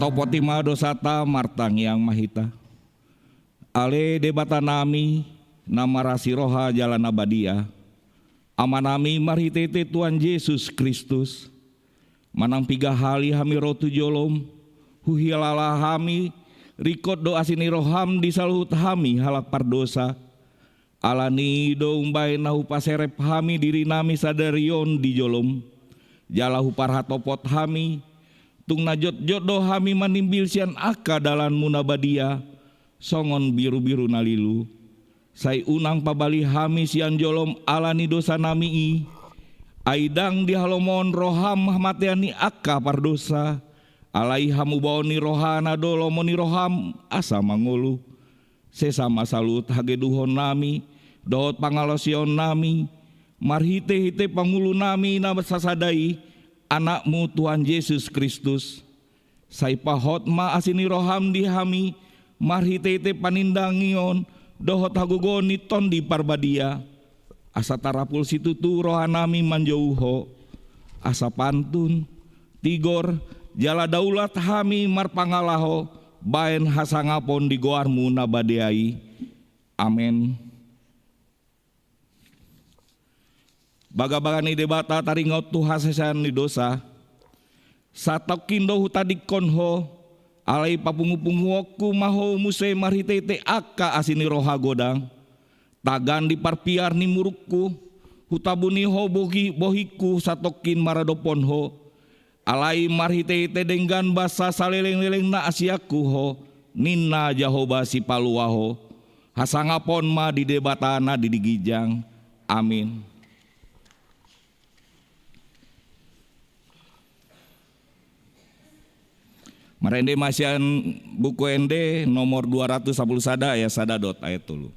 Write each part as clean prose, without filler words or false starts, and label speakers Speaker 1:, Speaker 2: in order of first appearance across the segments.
Speaker 1: Topotima dosata martang yang mahita. Ale debata nami nama rasi roha jalan abadia. Amanami marhitete Tuhan Yesus Kristus. Manang piga hali hami rotu jolom. Huhilala hami rikot doa sini roham di salut hami halak pardosa. Alani do umbai nahu paserep hami diri nami sadarion di jolom. Jalahu parhatopot hami. Tung najot jodoh hami manimbil sian aka dalan munabadia. Songon biru-biru nalilu. Sai unang pabali hami sian jolom alani dosa nami i. Aidang di halomon roham mahmatiani aka pardosa. Alai hamu baoni rohana dolomoni roham asa mangulu. Sesama salut hageduhon nami. Dohot pangalosion nami. Marhite-hite pangulu nami na sasadai. Anakmu Tuhan Yesus Kristus. Sai pahot ma asini roham di hami. Marhite-hite panindangion. Dohot hagugoni ton di parbadia. Asa tarapul situ tu rohanami manjauho. Asa pantun. Tigor. Jala daulat hami marpangalaho. Baen hasangapon di goarmu nabadeai. Amin. Bagabagani debata taringot tu hasesan di dosa. Satokindo hutadik konho. Alai papungu-punguoku maho musai marhitete aka asini roha godang. Tagan di parpiar ni murukku. Hutabuni ho bohiku satokin maradoponho. Alai marhitete denggan basa saleleng-leleng na asiaku ho. Nina jahoba si paluaho. Hasangapon ma di debatana di digijang. Amin. Marende masian buku ende nomor 210 sada ya sadadot ayat tulu.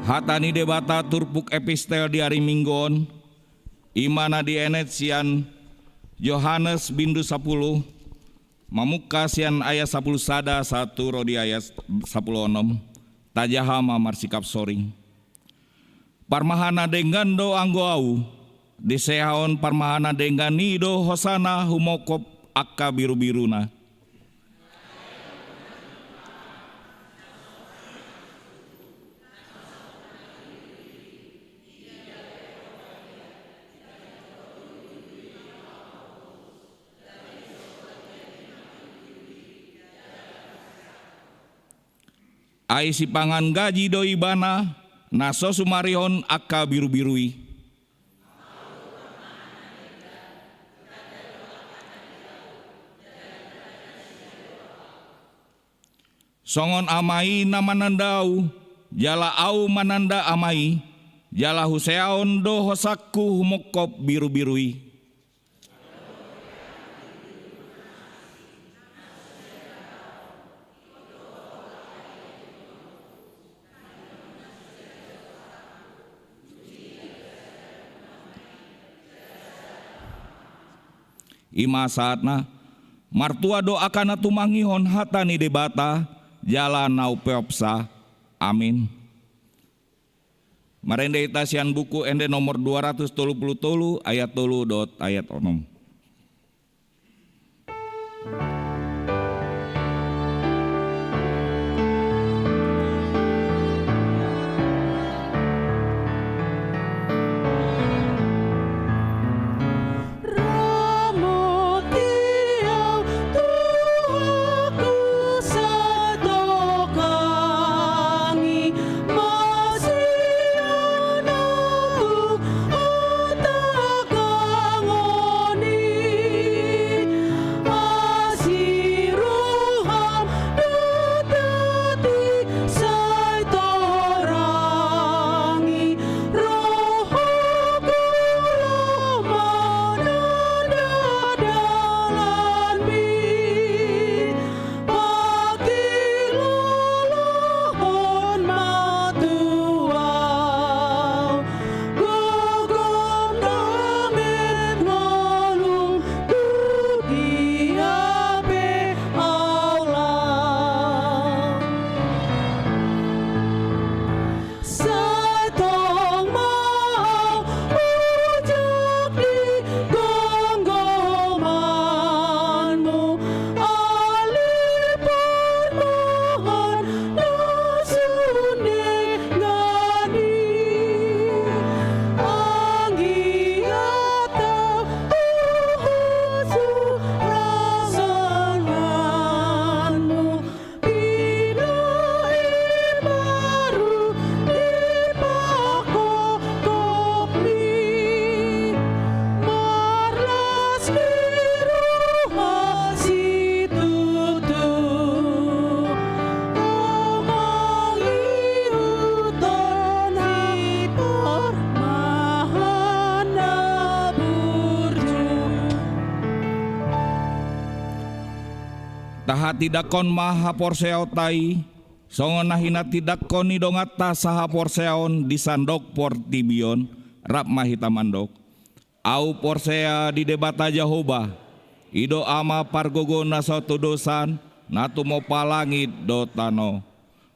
Speaker 1: Hatani debata turpuk epistel di hari Minggon. Imana di enet sian Yohanes bindu 10. Mamuka sian ayat 10 sada 1 rodi ayat 10 onom. Tajahama marsikap soring. Parmahana dengan do anggo au. Disehaon parmahana dengan nido hosana humokop akka biru-biruna. Ai si pangan gaji doi bana naso sumarihon akka biru-birui. Songon amai nama nandau jala au mananda amai, jala huseaon do hosakku humokop biru-birui. Ima saatna martua doakan tumangihon hatani debata jala nau peopsa. Amin. Marende itasian buku ende nomor 233 ayat 3 dot ayat 6. Taha tidak kon maha porseo tai, songon nahina tidak kon idongata saha porseon di sandok portibion, rap mahita mandok. Au porsea di debata Jehovah, ido ama pargogo nasoto dosan, natu mo palangit do tano.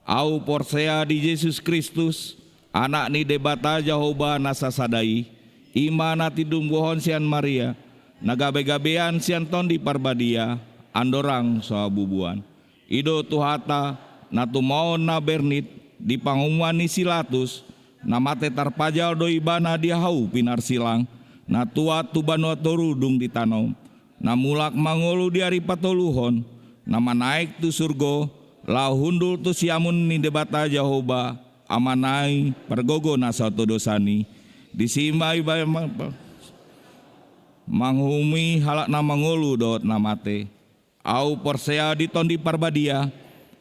Speaker 1: Au porsea di Yesus Kristus, anak ni debata Jehovah nasasadai, imana tidung bohon sian Maria, nagabe-gabean sian ton di parbadia, andorang soabubuan. Ido tuhata natu maon na bernit di pangumuan ni silatus namate tarpajal do ibana diahau pinar silang na tua tubanua torudung di tanom na mulak mangolu di ari patoluhon nama naik tu surgo lau hundul tu siamun ni debata Jehovah amanai pergogo na satu dosani disimai bay manghumi halak na mangolu dot namate. Au porsea diton di parbadia,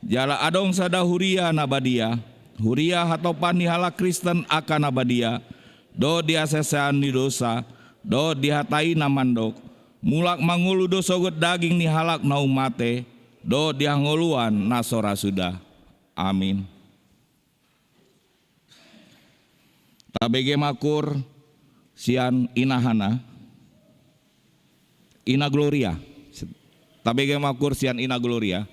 Speaker 1: jala adong sada huria nabadia, huria hatopan ni halak Kristen akan nabadia, do diasesean di dosa, do dihatai namandok, mulak mangulu do sogot daging ni halak nau mate, do diangoluan nasora sudah. Amin. Tabege makur sian inahana, ina gloria. Tabege makur sian ina gloria.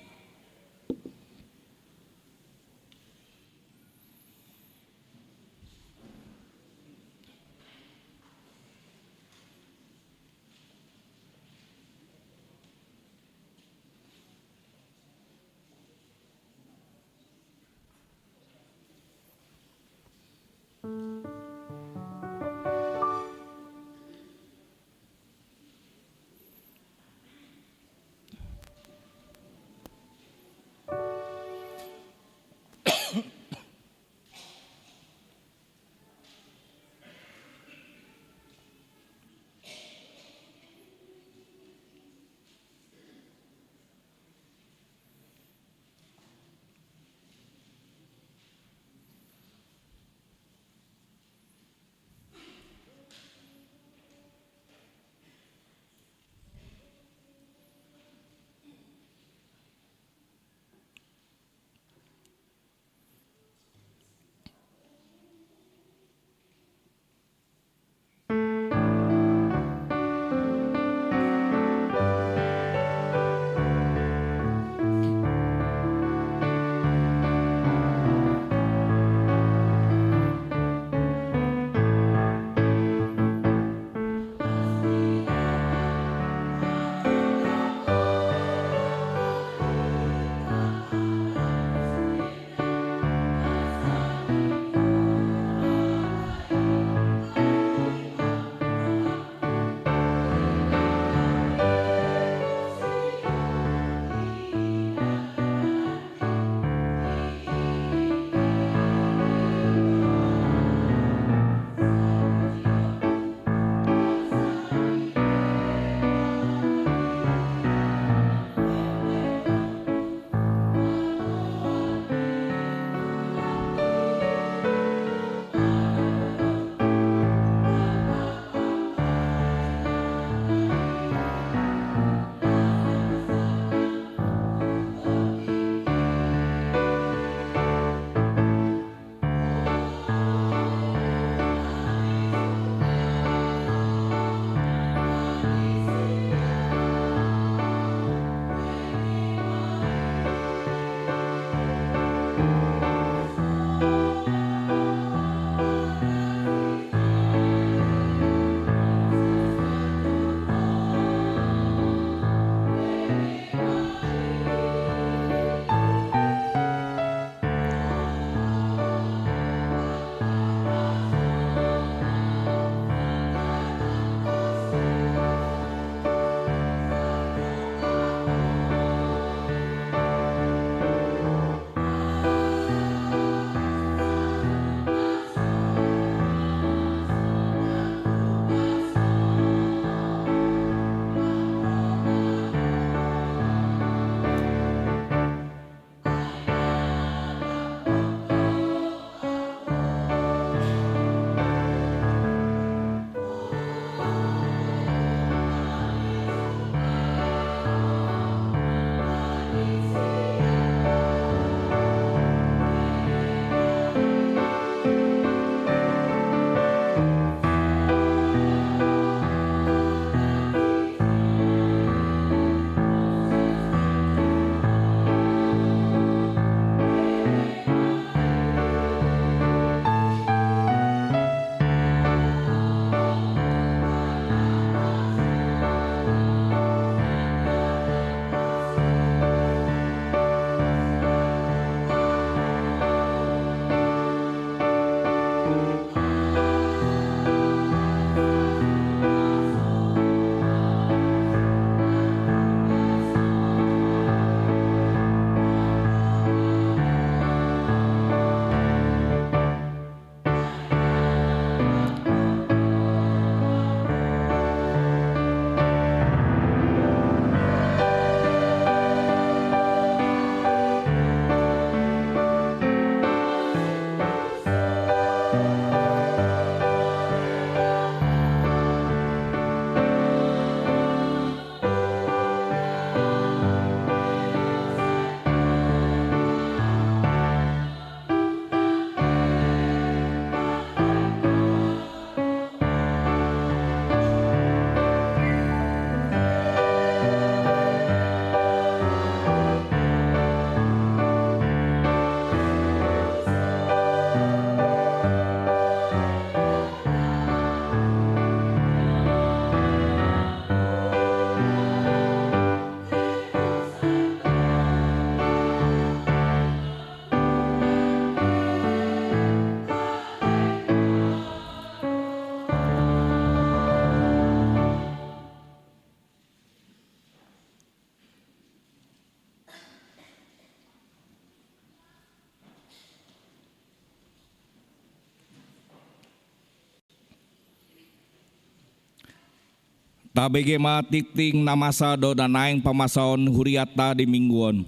Speaker 1: Tabege ma tikting namasa do danaing pamasaon huriata di mingguon.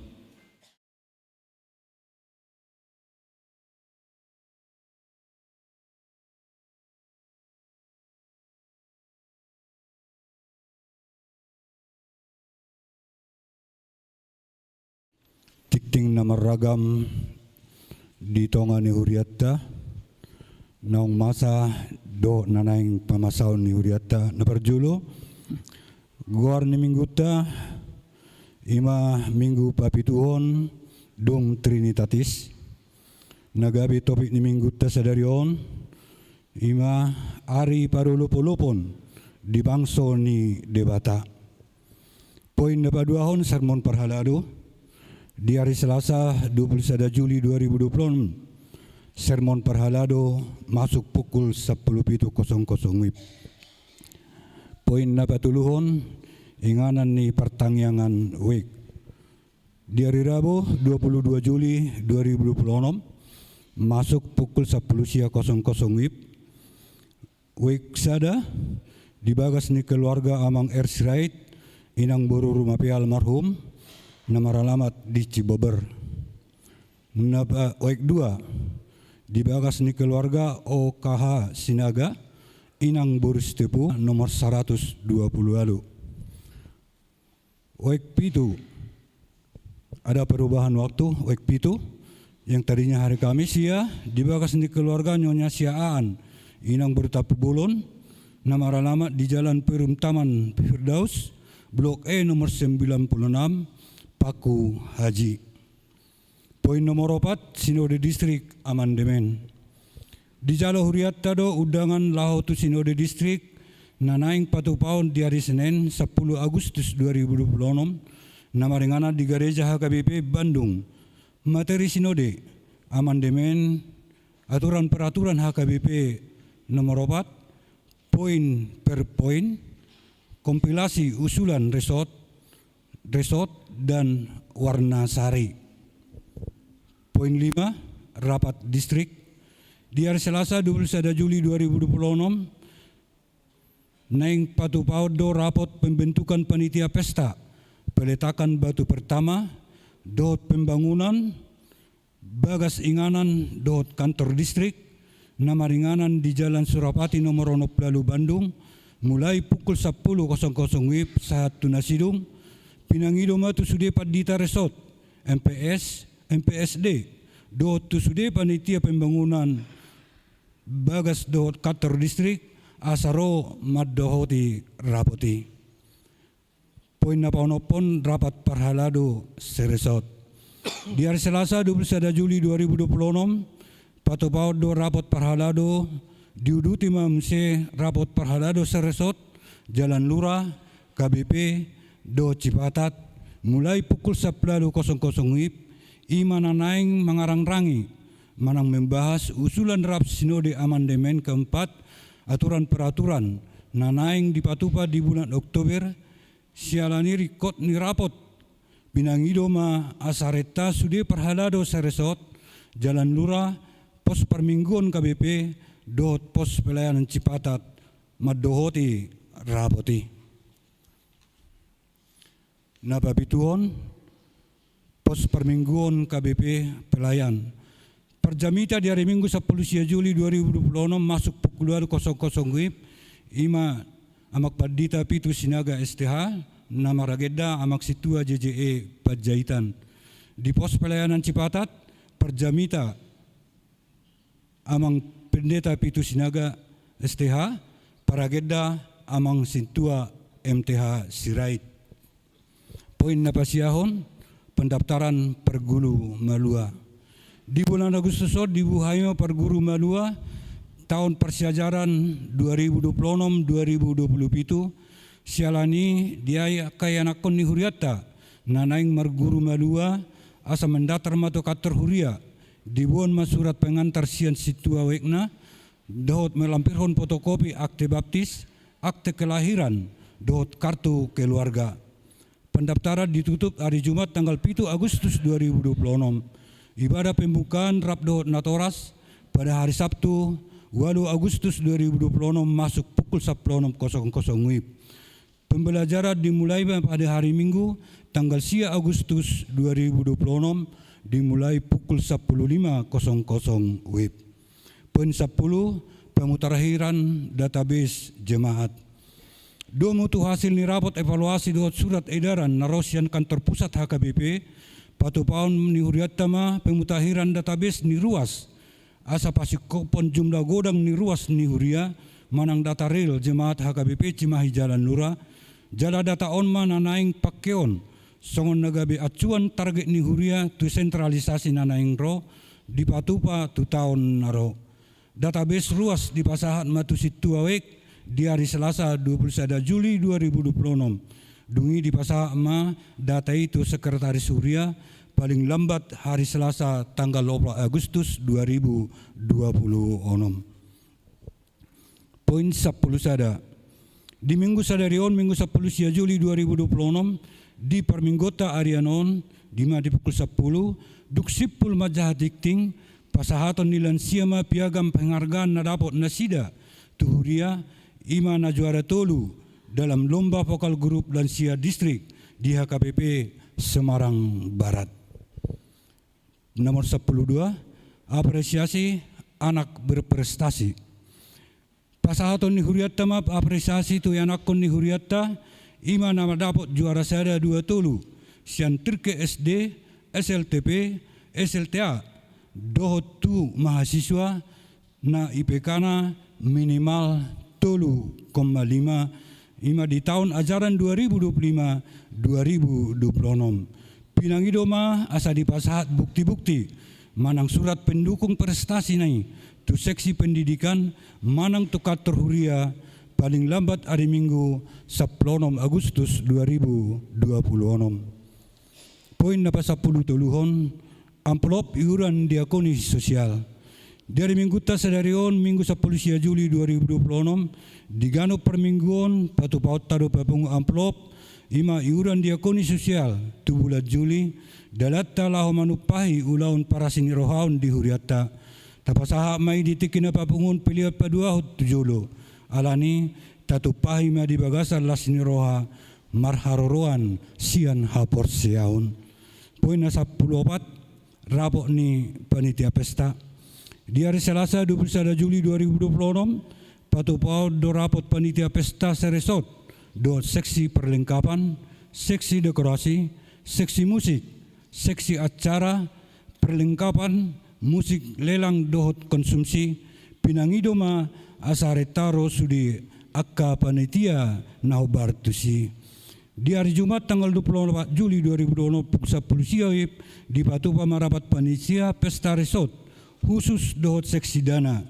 Speaker 2: Tikting nama ragam di tongani huriata naung masa do nanaing pamasaon ni huriata na perjulo guar ni mingguta ima minggu papituhon dong trinitatis nagabi topik ni mingguta sadarion ima ari parulupulupon di bangso ni debata poin napaduahon sermon parhalado di hari Selasa 21 Juli 2020 sermon parhalado masuk pukul 10.00 WIB. Poin napatuluhon inganan ni pertangyangan WIB. Di hari Rabu 22 Juli 2026 masuk pukul 10.00 WIB. WIB sada dibagas ni keluarga Amang Ersirait inang boru rumah pi almarhum nama alamat di Cibober. Waik 2 dibagas ni keluarga OKH Sinaga inang Boris Tepu nomor 120 alu. Waik pitu ada perubahan waktu. Waik pitu yang tadinya hari Kamis ya dibagas ni keluarga Nyonya Siaan inang Bertapu Bulon nama alamat di Jalan Perum Taman Firdaus Blok E nomor 96 Paku Haji. Poin nomor 4 Sinode Distrik Amandemen. Di Jalo Huriata do undangan lahotu Sinode Distrik nanaing patupaon di hari Senin 10 Agustus 2026 nama ringana di Gereja HKBP Bandung. Materi Sinode Amandemen aturan peraturan HKBP nomor 4 poin per poin kompilasi usulan resort dan warna sari. Poin 5 rapat distrik di hari Selasa 21 Juli 2026 naing patupaud do rapot pembentukan panitia pesta peletakan batu pertama dot pembangunan bagas inganan dot kantor distrik nama ringanan di Jalan Surapati nomor 6 Bandung mulai pukul 10.00 WIB saat tunasidung pinangido matu sude padita resort MPSD do tu sude panitia pembangunan bagas do kantor distrik asaro maddohoti rapoti. Poin napaonopon rapat parhalado seresot. Di hari Selasa 21 Juli 2026 patopaud do rapot parhalado diuduti mamse rapot parhalado seresot Jalan Lurah KBP do Cipatat mulai pukul 10.00 WIB ima nanaing mengarang-rangi manang membahas usulan rap sinode amandemen keempat aturan peraturan nanaing dipatupa di bulan Oktober sialani rikot ni rapot binangido ma asareta sude perhalado seresot Jalan Lurah pos permingguan KBP dot pos pelayanan Cipatat maddohoti rapoti. Napapituhon pos permingguan KBP pelayan perjamita di hari Minggu 10 Juli 2026 masuk pukul 2.00 WIB ima amak padita pitu Sinaga STH nama rageda amak situa JJE Pajaitan di pos pelayanan Cipatat perjamita amang pendeta pitu Sinaga STH parageda amang situa MTH Sirait. Poin napasiahon pendaftaran perguru Malua. Di bulan Agustus dibuhayo perguru Malua tahun persiajaran 2026-2027 sialani dia kaya nakon ni huriata nanaing marguru Malua asa mendatar mato kator huria dibuan masurat pengantar sian situa wekna dohot melampirhon fotokopi akte baptis akte kelahiran dohot kartu keluarga. Pendaftaran ditutup hari Jumat tanggal 7 Agustus 2026. Ibadah pembukaan Rabdo Natoras pada hari Sabtu 8 Agustus 2026 masuk pukul 10.00 WIB. Pembelajaran dimulai pada hari Minggu tanggal 10 Agustus 2026 dimulai pukul 15.00 WIB. Poin 10, pemutakhiran database jemaat. Dua mutu hasil ni rapat evaluasi dua surat edaran narosian kantor pusat HKBP patupaun ni huriatama pemutakhiran database ni ruas asa pasikopon jumlah godang ni ruas ni huria manang data real jemaat HKBP Cimahi Jalan Lura jala data onma nanaing pakeon songon nagabe acuan target ni huria tu sentralisasi nanaing ro di patupa tu tahun naro database ruas di pasahat matu situ awek di hari Selasa 21 Juli 2026. Dungi di pasahat ma data itu Sekretaris Huria paling lambat hari Selasa tanggal 20 Agustus 2026. Poin 10 sada. Di minggu sadarion minggu 10 Juli 2026 di Perminggota Arianon di pukul 10 duksipul majahat dikting pasahaton nilan siama piagam penghargaan na dapat nasida tuhuria ima na juara tolu dalam lomba vokal grup lansia distrik di HKBP Semarang Barat. Nomor 12, apresiasi anak berprestasi. Pasahaton ni huriatta map apresiasi tu anakon ni huriatta ima nama dapat juara sada 2 tolu sian Tirke SD, SLTP, SLTA dohot tu mahasiswa na IPK na minimal 3,5 ima di tahun ajaran 2025-2026. Pinangidoma asa dipasahat bukti-bukti manang surat pendukung prestasi nai tu seksi pendidikan manang tukat terhuria paling lambat hari Minggu 10 Agustus 2026. Poin napa 10 tuluhon amplop iuran diakoni sosial. Dari minggu tas sadarion minggu 10 Juli 2026 digano permingguan patu paut tado papung amplop ima iuran diakoni sosial tu bulan Juli dalatta lahu manupahi ulaun para sinirohaun di huriata tapasaha mai ditikina papungun pilihat padua tujulo alani tatupahi ma di bagasan la siniroha marharoroan sian hapor siaun. Poin 14 rapok ni panitia pesta. Di hari Selasa 21 Juli 2026, patupau do rapot panitia pesta seresot, do seksi perlengkapan, seksi dekorasi, seksi musik, seksi acara, perlengkapan, musik lelang dohot konsumsi, pinangidoma asaretaro sudi akka panitia naubar tusi. Di hari Jumat tanggal 24 Juli 2026 pukul 10 siang di Patupa marapat panitia pesta resort khusus dohot seksi dana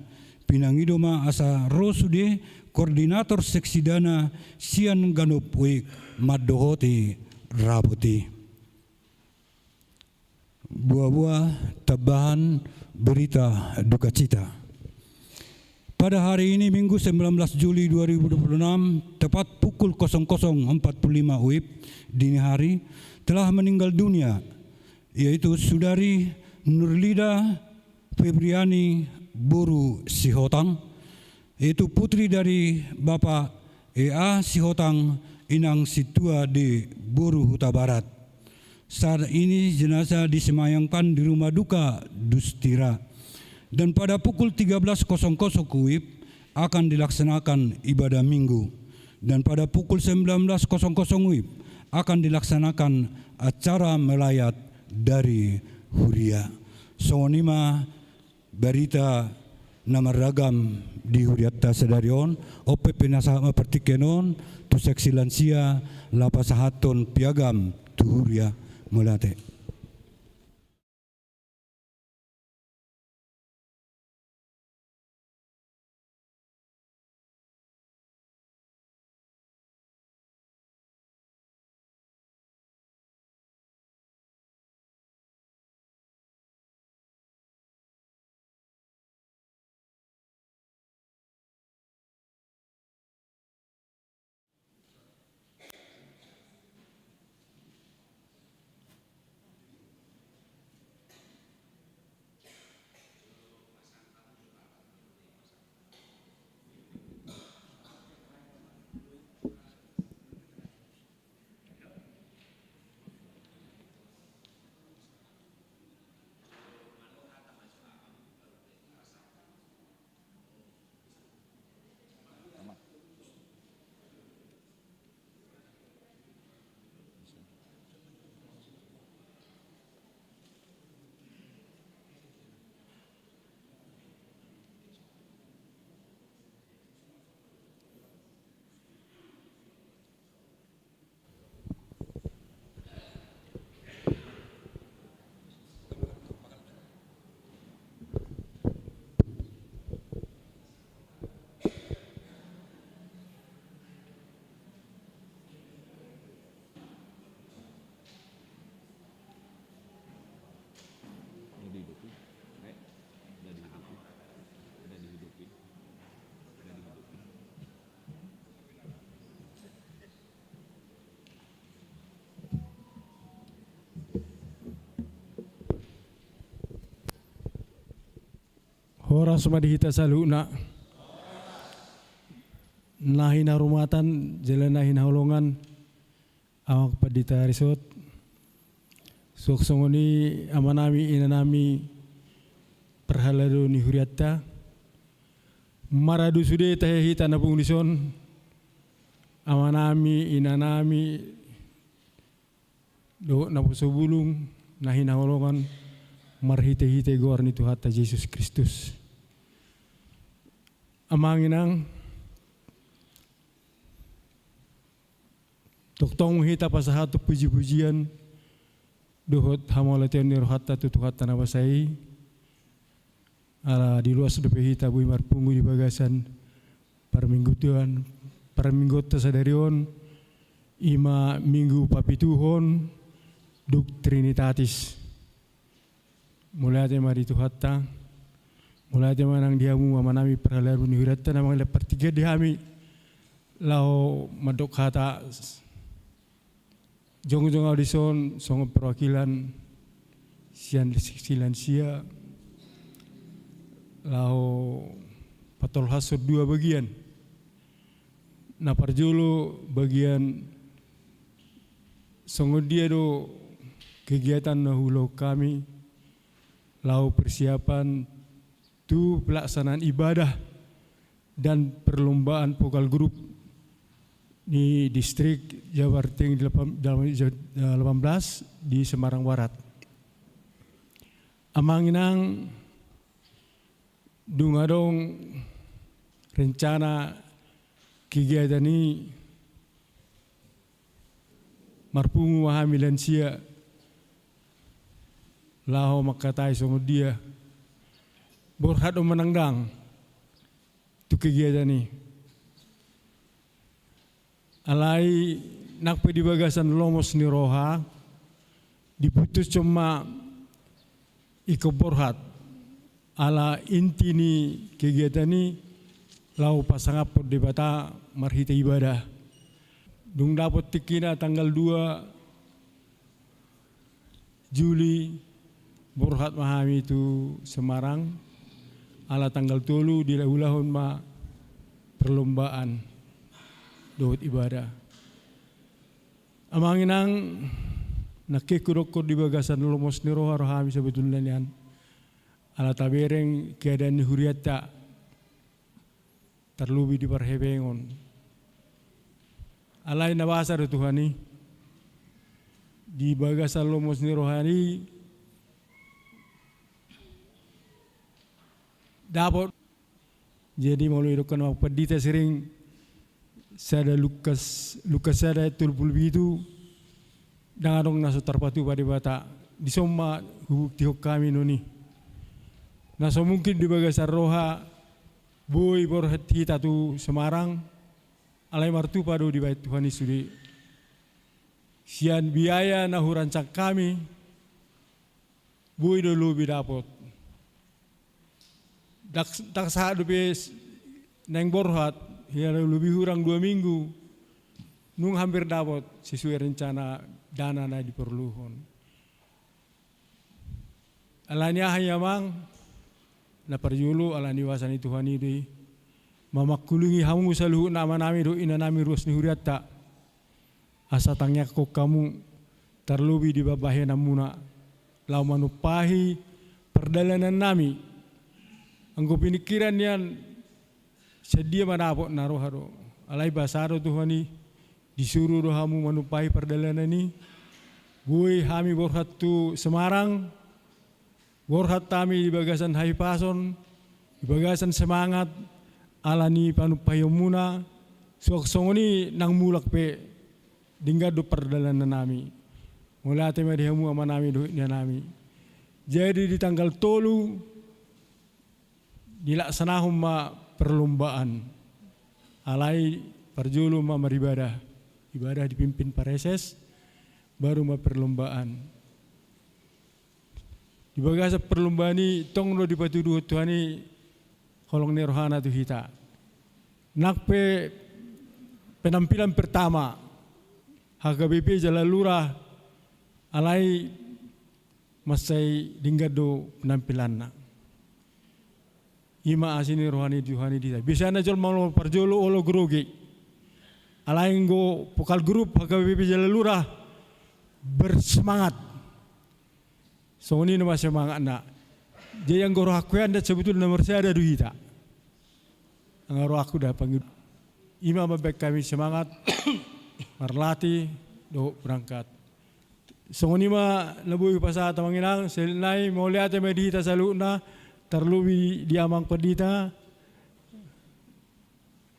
Speaker 2: pinangidoma asa rosude koordinator seksi dana sian ganop wik madohoti rapoti buah-buah tabahan berita duka cita. Pada hari ini Minggu 19 Juli 2026 tepat pukul 00.45 WIB dini hari telah meninggal dunia yaitu Saudari Nurlida Febriani Boru Sihotang, yaitu putri dari Bapak EA Sihotang Inang Situa di Boru Huta Barat. Saat ini jenazah disemayamkan di rumah duka Dustira dan pada pukul 13.00 WIB akan dilaksanakan ibadah minggu dan pada pukul 19.00 WIB akan dilaksanakan acara melayat dari Huria. Sonima berita nama ragam di Huriatta Sedarion, ope penasama pertikenon, tu seksi lansia, lapasahaton piagam, tu Huria mulate.
Speaker 3: Oras madihita saluna. Nahina rumatan, jalan nahina holongan. Awak padita risot. Soksongoni amanami inanami perhalado ni huriatta. Maradu sude tahehita na pungdison. Amanami inanami do na pusobulung nahina holongan marhite-hite gor ni Tuhan Yesus Kristus. Amanginang toktong hita pasahatu puji-pujian dohot hamolation ni rohata tutuhata na basai ala di luas dope hita bui marpungu di bagasan parminggot sadarion ima minggu papituhon duk trinitatis mulai ate mari tuhata mulai ate manang diamu amanami perhalaru ni huratta namang lepertiga dihami lao madok hata jong-jong audison songo perwakilan sian silan sia lao patol hasud 2 bagian na parjulu bagian songo dia do kegiatan nahulo kami lau persiapan tu pelaksanaan ibadah dan perlombaan vokal grup di distrik Jawa Barat 18 di Semarang Barat. Amanginang dungadong rencana kegiatan ini marpungu wahami lansia lao makatai songo dia borhad o menangdang tu kegiatan ini alai nak di bagasan lomos ni roha diputus cuma iko borhad ala inti ni kegiatan ini lau pasangapot di bata marhita ibadah dung dapat tikina tanggal 2 Juli borhat mahami itu Semarang ala tanggal 3 di lahulahon ma perlombaan dohot ibadah. Amanginang nakikurokor di bagasan lomos ni roha rohami sebetulnya nian ala tabereng keadaan ni huriatta terlubi di parhebengon alai nabasa do Tuhani di bagasan lomos ni rohani dapat jadi melalui rekan waktu dita sering sada Lukas sada tulpul itu dangadong naso terpatu pada bata di soma bukti kami noni naso mungkin di bagasan roha boy borhat hita tu Semarang alai martu padu di bait Tuhan Yesus sian biaya nahu rancak kami boy dulu bidapot dak saat dubes neng borhat ya lebih kurang 2 minggu nung hampir dapat sesuai rencana dana na diperlukan alanya hanya mang na parjulu alani wasani Tuhan ini mamakulungi hamu saluhu nama nami do ina nami ruas ni huriatta asa tangyak ko kamu terlubi di babahe namuna lau manupahi perdalanan nami anggo pinikiran yan sedia manapot naruh haro alai basaro Tuhani disuruh rohamu manupai perdalanan ini gue hami borhat tu Semarang borhat tami di bagasan Hai Pason di bagasan semangat alani panupayomuna sok songoni nang mulak pe dingga do perdalanan nami mulai tema dihamu ama nami do nami jadi di tanggal 3 dilaksanahum ma perlombaan alai parjulu ma maribadah ibadah dipimpin pareses baru ma perlombaan di bagasa perlombaan ini tong lo dipatuduh Tuhani holong ni rohana tu hita nakpe penampilan pertama HKBP Jalalurah alai masai dinggado penampilan nak ima asini rohani Tuhani dita. Bisa na jol mau parjolo olo grogi. Alain go pokal grup HKBP Jalan Lurah bersemangat. So ini nama semangat nak. Dia yang goroh aku anda sebetulnya nomor saya ada duita. Ngaruh aku dah panggil. Ima mabek kami semangat, marlati, do berangkat. So ini mah lebih pasal tamanginang, selai mau lihat medita saluna, terlebih di amang pedita,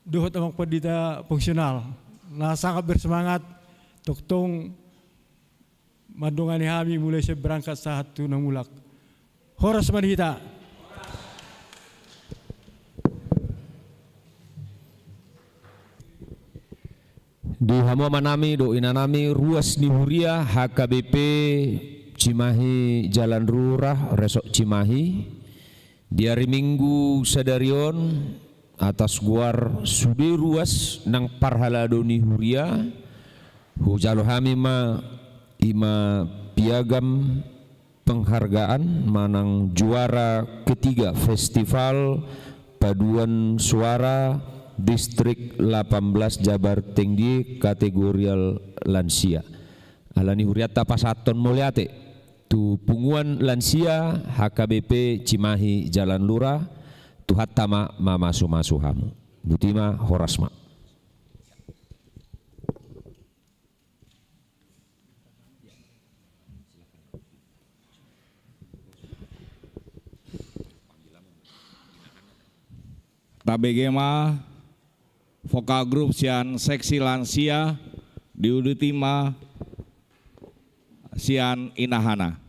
Speaker 3: doh amang pedita fungsional. Nah sangat bersemangat, toktong madongani kami mulai berangkat saat tu namulak. Horas medita.
Speaker 4: Di hamo manami do inanami ruas nihuria HKBP Cimahi Jalan Lurah Resok Cimahi di hari Minggu sadarion atas guar sudi ruas nang parhalado nihuria hujalo hami ma ima piagam penghargaan manang juara ketiga festival paduan suara Distrik 18 Jabar Tinggi kategorial lansia. Alani huriata pasaton mulyate tu punguan lansia HKBP Cimahi Jalan Lurah tu hattama mamasu hamu. Butima horasma.
Speaker 1: Tabegema vokal grup sian seksi lansia diudutima sian inahana.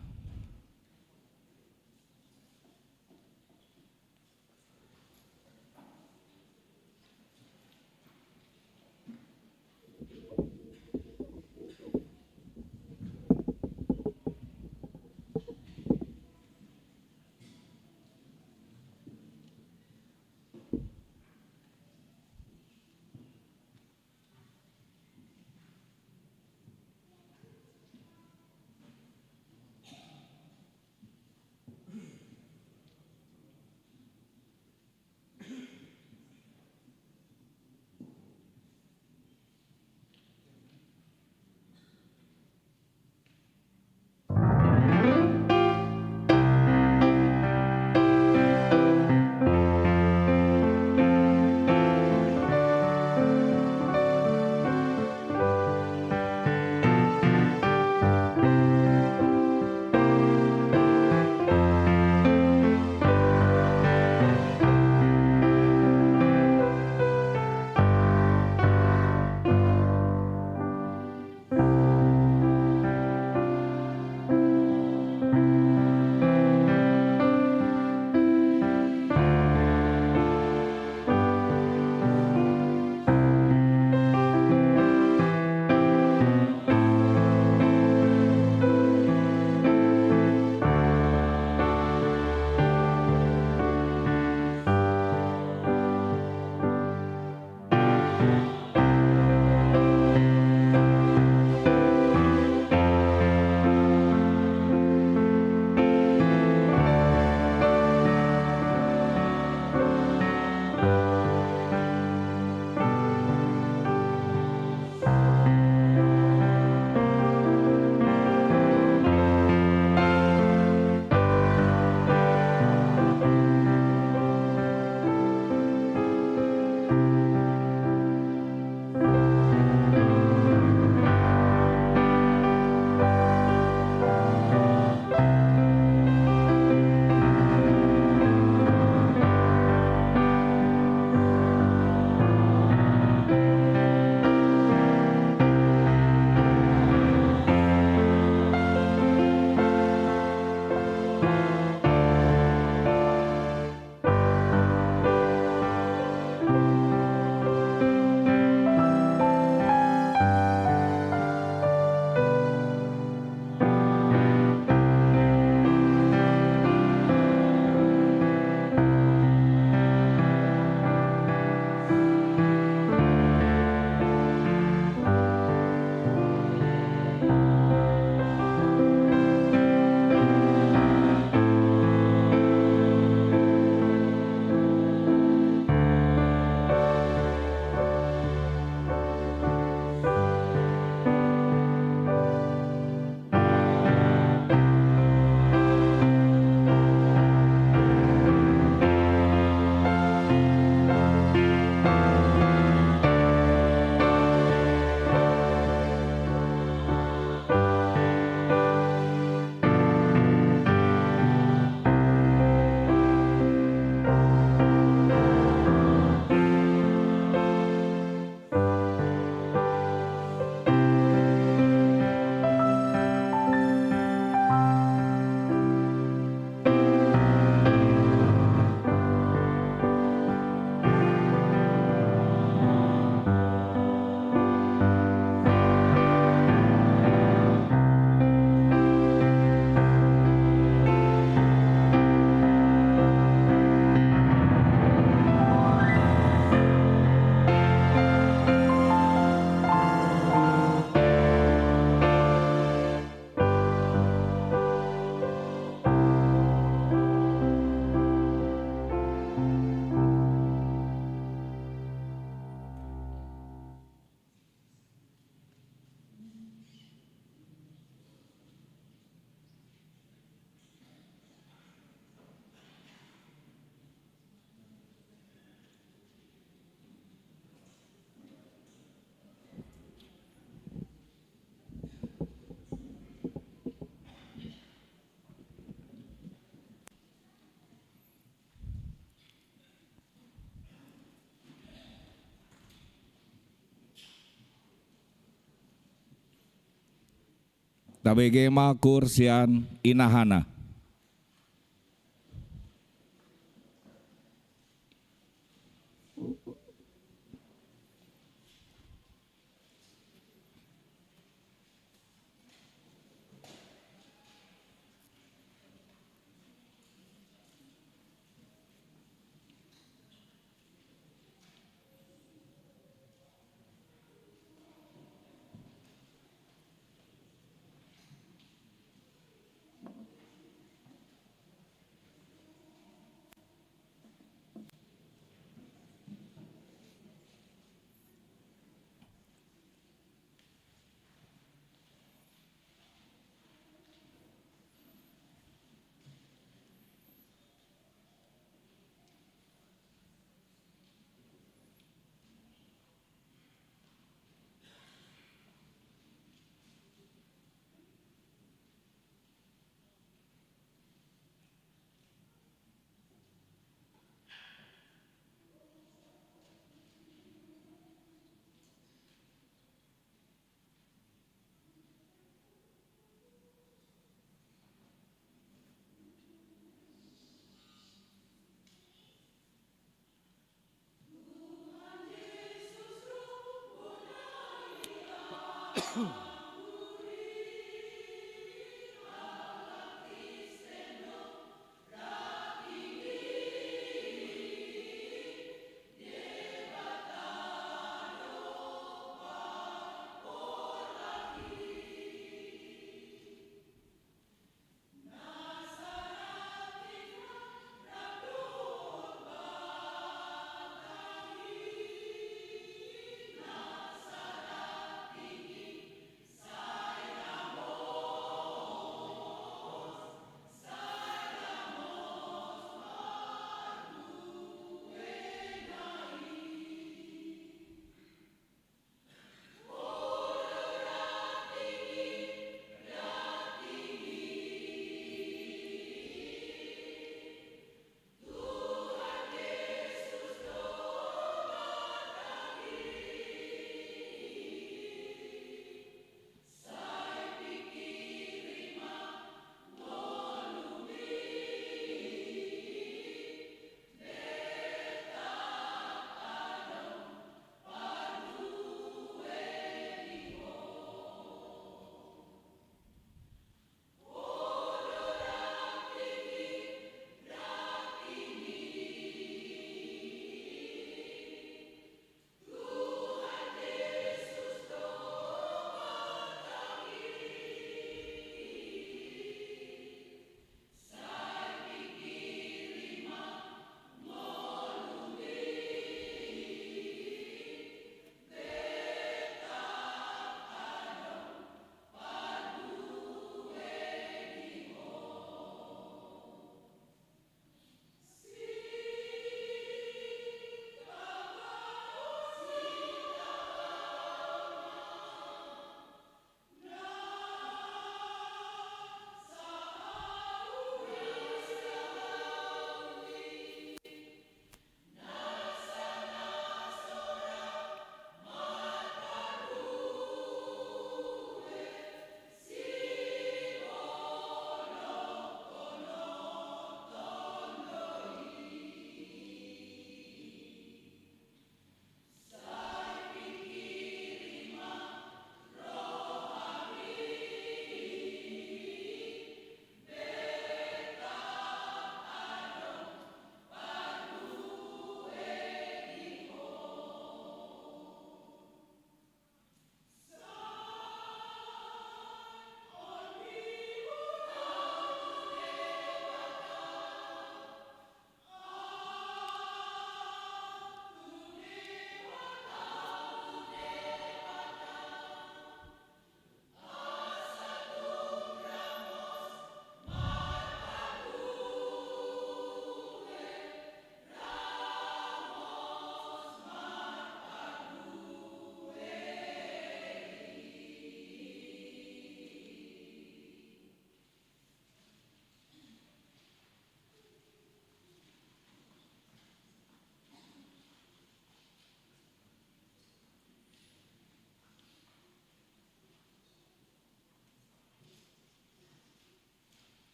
Speaker 1: tabegema kursian inahana.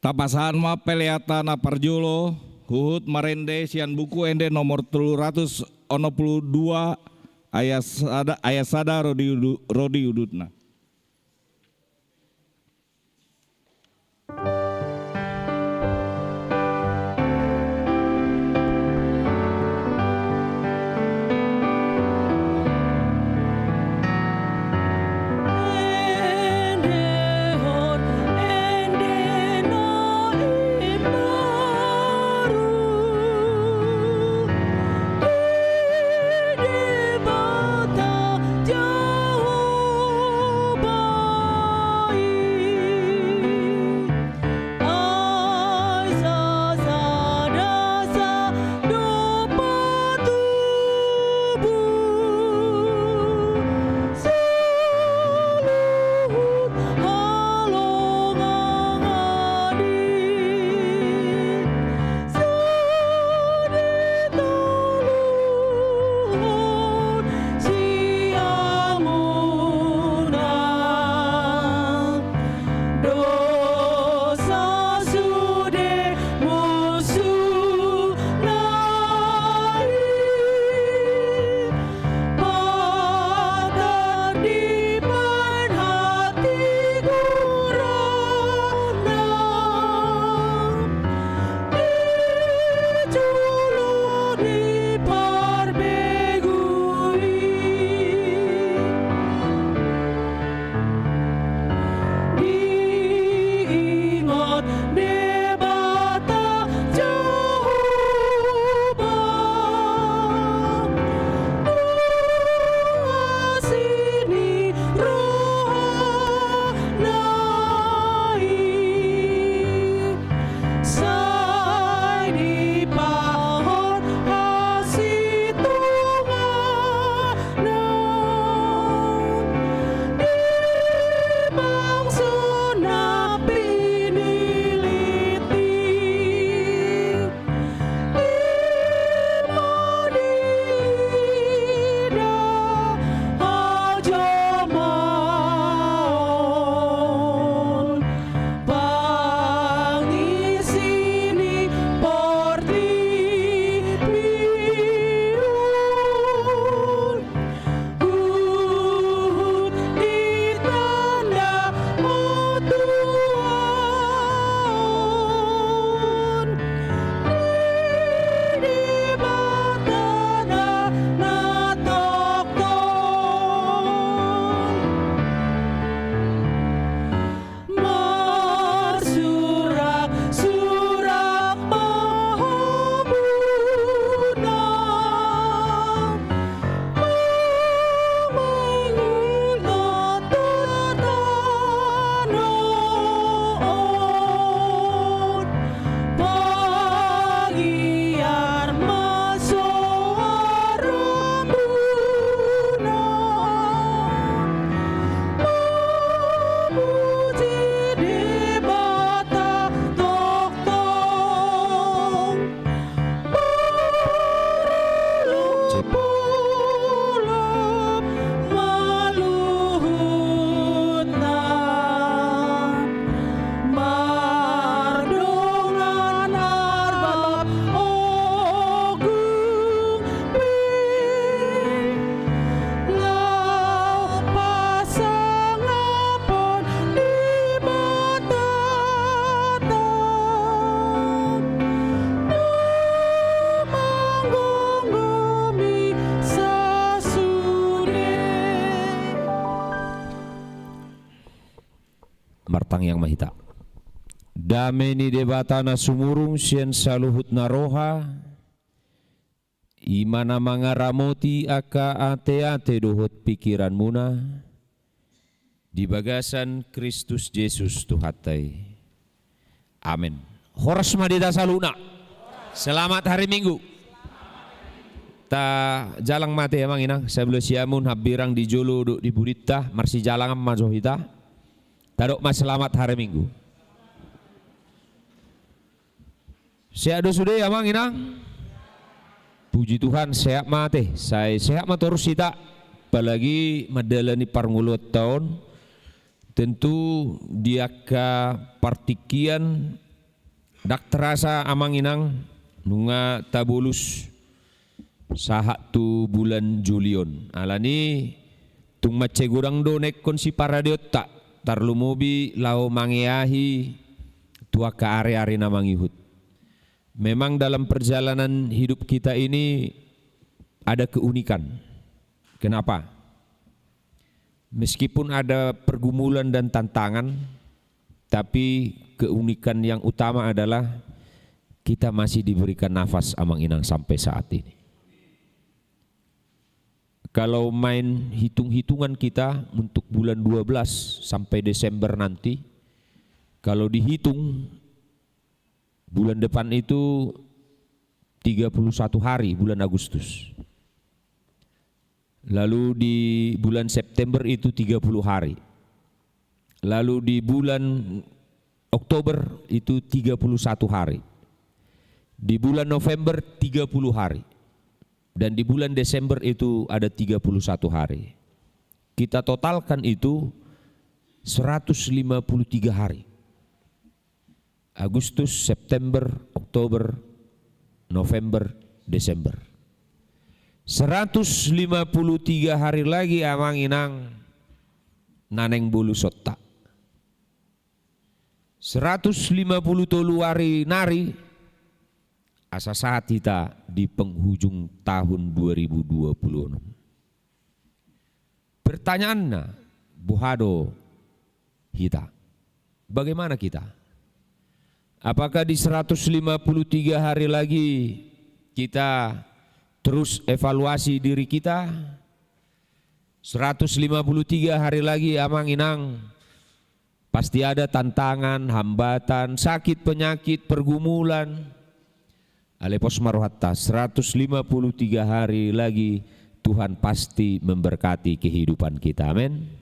Speaker 1: Tapasahan ma peleata na parjulo huhut marende sian buku ende nomor 362 ayat sada rodi udutna.
Speaker 4: Martang yang mahita. Dameni debatana sumurung sien saluhut naroha imana mangaramoti aka ate-ate dohot pikiran muna di bagasan Kristus Yesus Tuhatai. Amin. Horas madita saluna. Selamat hari Minggu. Ta jalang mate emang inang sebelum siamun habirang di jolo duk di burita marsi jalang majohita. Tadok mas selamat hari Minggu. Sehat sudah ya mang inang. Puji Tuhan sehat mate. Saya sehat mah terus kita. Apalagi madalani parngulot tahun. Tentu dia ke partikian dak terasa amang inang nunga tabulus sahak tu bulan Julion. Alani tung macegurang donek kon si paradiot tak tarlumubi lau mangiahi tua ke are-are na mangihut. Memang dalam perjalanan hidup kita ini ada keunikan. Kenapa? Meskipun ada pergumulan dan tantangan, tapi keunikan yang utama adalah kita masih diberikan nafas amang inang sampai saat ini. Kalau main hitung-hitungan kita untuk bulan 12 sampai Desember nanti, kalau dihitung bulan depan itu 31 hari bulan Agustus. Lalu di bulan September itu 30 hari. Lalu di bulan Oktober itu 31 hari. Di bulan November 30 hari. Dan di bulan Desember itu ada 31 hari. Kita totalkan itu 153 hari. Agustus, September, Oktober, November, Desember. 153 hari lagi amang inang naneng bulu sotta. 150 hari nari asa saat kita di penghujung tahun 2026. Pertanyaannya, buhado kita, bagaimana kita? Apakah di 153 hari lagi kita terus evaluasi diri kita? 153 hari lagi amang inang pasti ada tantangan, hambatan, sakit, penyakit, pergumulan. Alepos marohatta 153 hari lagi Tuhan pasti memberkati kehidupan kita. Amin.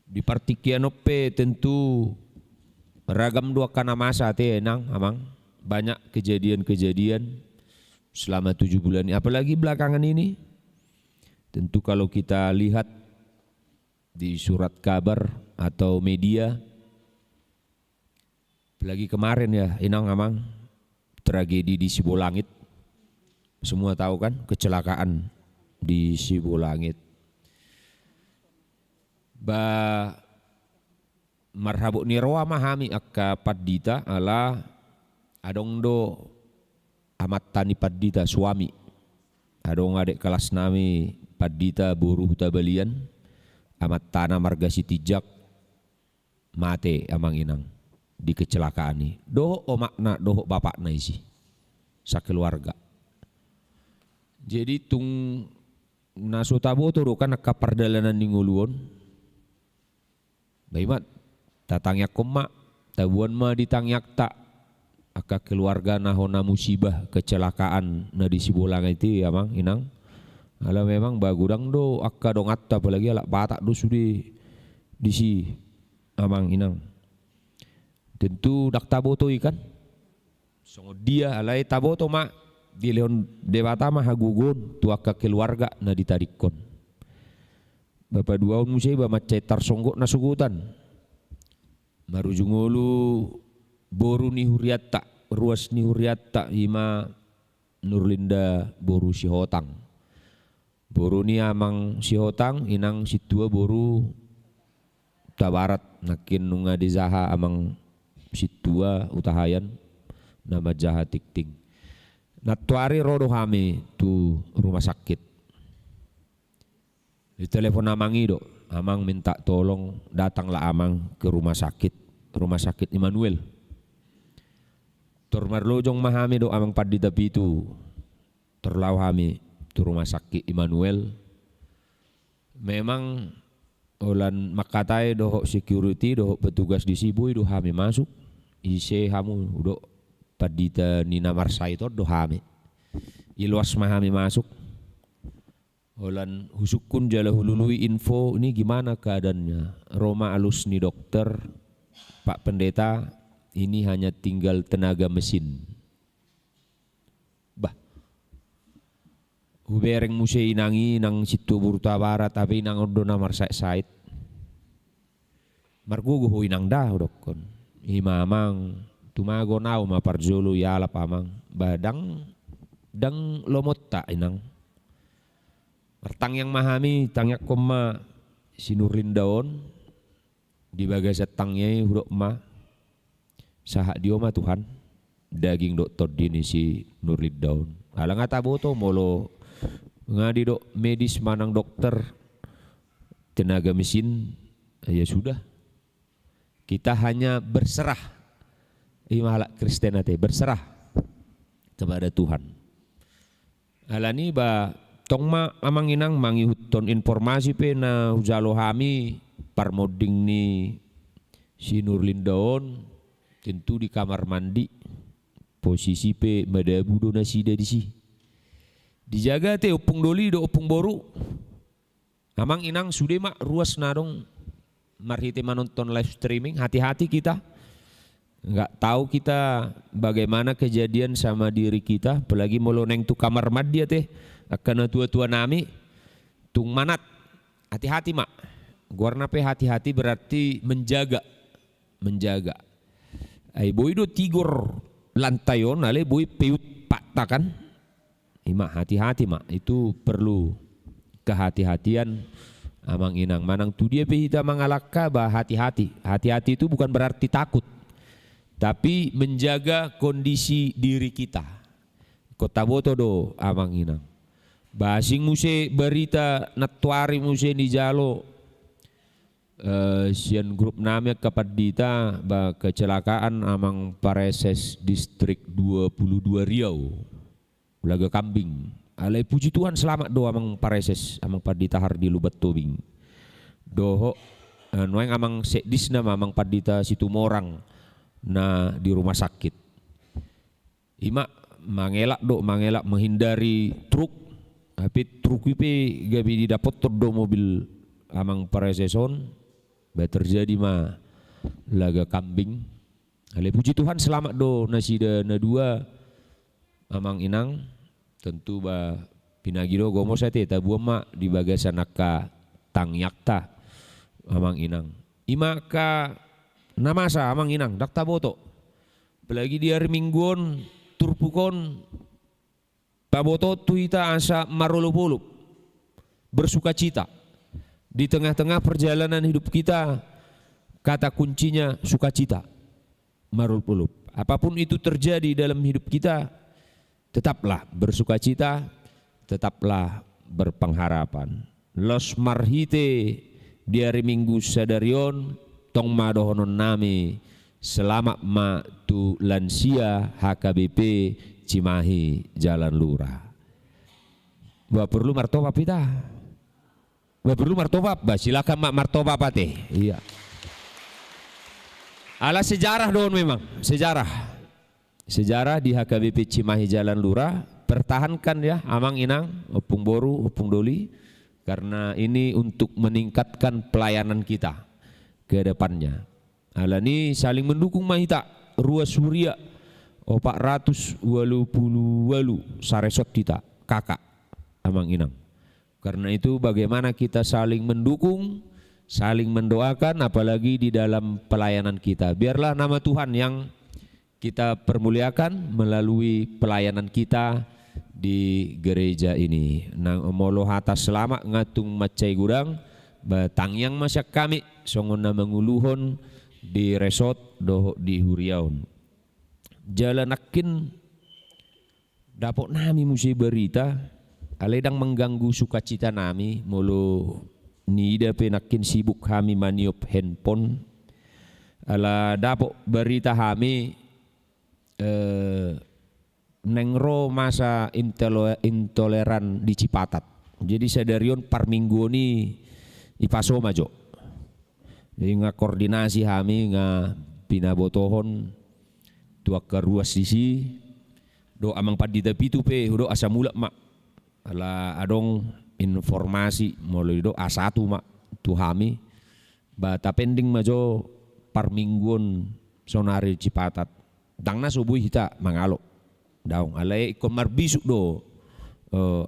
Speaker 4: Di partikianope tentu ragam dua kana masa te enang amang banyak kejadian-kejadian selama 7 bulan ini, apalagi belakangan ini. Tentu kalau kita lihat di surat kabar atau media, apalagi kemarin ya inang amang tragedi di Sibolangit, semua tahu kan kecelakaan di Sibolangit. Marhabuk nirwa mahami akka paddita ala adong do amat tani paddita suami. Adong adek kelas nami paddita buruh tabalian amat tanah marga sitijak mate amang inang di kecelakaan ini. Doho o makna doho bapak na isi sakeluarga. Jadi tung nasutabo to kan akka pardalanan ninguluon. Baimat tatangyak koma tabuan ma ditangyak tak aka keluarga nahona musibah kecelakaan na di Sibolangit itu amang inang. Ala memang bagudang do akka dong atta apalagi ala batak do sudi di si amang inang. Tentu dak taboto ikan. Songo dia alai taboto mak di leon debata mah hagugun tu akka keluarga na ditarikon. Bapak dua musai ba macetar songgok nasugutan. Marujungulu boru ni huriatta ruas ni huriatta hima Nurlinda boru si hotang. Boru ni amang si hotang inang situa boru tabarat nakin nunga di zaha amang situa utahayan nama jaha tikting. Natuari rodo kami tu rumah sakit. Di telepon amang ido, amang minta tolong datanglah amang ke rumah sakit Immanuel. Tormarlojong mahami do amang paddita pitu terlaw kami tu rumah sakit Immanuel. Memang olan makatay doho security doho petugas di Siboy do kami masuk. Ise hamu do paddita ni Namarsay to do kami. Iluas mahami masuk. Olan husukun jala hulului info ini gimana keadaannya. Roma alus ni dokter, Pak Pendeta, ini hanya tinggal tenaga mesin. Bah, hubereng muse inangi nang situ Burta Barat tapi nang odo namar sait. Margugo inang dah dokon. Imamang tumago nau ma parjolo yalap amang badang dang lomot ta inang martang yang mahami tangyak koma sinurlin daon di bagasat tangnya huruk ma sahak dio ma Tuhan daging dok todini si nurlin daun alang ata boto molo ngadi dok medis manang dokter tenaga mesin ya sudah kita hanya berserah imahala Kristen ate berserah kepada Tuhan alani ba tong ma amang inang mangihuton informasi pe na hujalo hami parmoding ni si Nurlin daun tentu di kamar mandi posisi pe madabu do nasida di si dijaga te opung doli do opung boru amang inang sude mak ruas nadong marhite menonton live streaming hati-hati kita nggak tahu kita bagaimana kejadian sama diri kita apalagi molo neng tu kamar mandi teh akan tua-tua nami tung manat hati-hati mak guarna pe hati-hati berarti menjaga ai boy do tigor lantayon ale boy peut patah kan mak hati-hati mak itu perlu kehati-hatian amang inang manang tu dia pe kita mangalaka bah hati-hati itu bukan berarti takut tapi menjaga kondisi diri kita kota boto do amang inang basing muse berita natuari muse di jalo sian grup namanya kapadita ba kecelakaan amang Pareses distrik 22 Riau Laga Kambing alai puji Tuhan selamat do amang Pareses amang padita hardi lubat tobing doho noeng amang sekdisna amang padita situ morang na di rumah sakit ima mangelak menghindari truk tapi truk itu gabi didapot do mobil amang Pareseson terjadi ma Laga Kambing alai puji Tuhan selamat do nasida na dua amang inang tentu ba pinagido gomo sate tabuam ma di bagasan naka tangyakta amang inang imaka namasa amang inang dakta boto apalagi di hari mingguan turpukon paboto tuita asa marulup-ulup bersuka cita di tengah-tengah perjalanan hidup kita kata kuncinya sukacita marulup-ulup apapun itu terjadi dalam hidup kita tetaplah bersukacita tetaplah berpengharapan los marhite di hari minggu sadarion tong madohonon nami selamat ma tu lansia HKBP Cimahi Jalan Lurah ba perlu martoba pita ba perlu martoba ba silakan mak martoba teh iya ala sejarah don memang sejarah di HKBP Cimahi Jalan Lurah pertahankan ya amang inang opung boru opung doli karena ini untuk meningkatkan pelayanan kita ke depannya. Alani saling mendukung mahita ruas surya 488 saresot kita kakak amang inang. Karena itu bagaimana kita saling mendukung, saling mendoakan apalagi di dalam pelayanan kita. Biarlah nama Tuhan yang kita permuliakan melalui pelayanan kita di gereja ini. Nang molo hata selama ngatung macai gudang batang yang masak kami songon na menguluhon di resort doh di Huriaun. Jalanakin dapok nami musi berita aledang mengganggu sukacita nami molo nida penakin sibuk kami maniop handphone ala dapok berita kami nengro masa intoleran di Cipatat. Jadi sadarion par minggu ni ipaso majo. Jadi nga koordinasi kami nga pinabotohon tua ke ruas sisi do amang padita pitu pe do asa mula mak ala adong informasi mulai do asatu mak tu kami bata pending majo par mingguon sonari Cipatat dangna subuh kita mangalo daung alai ikon marbisuk do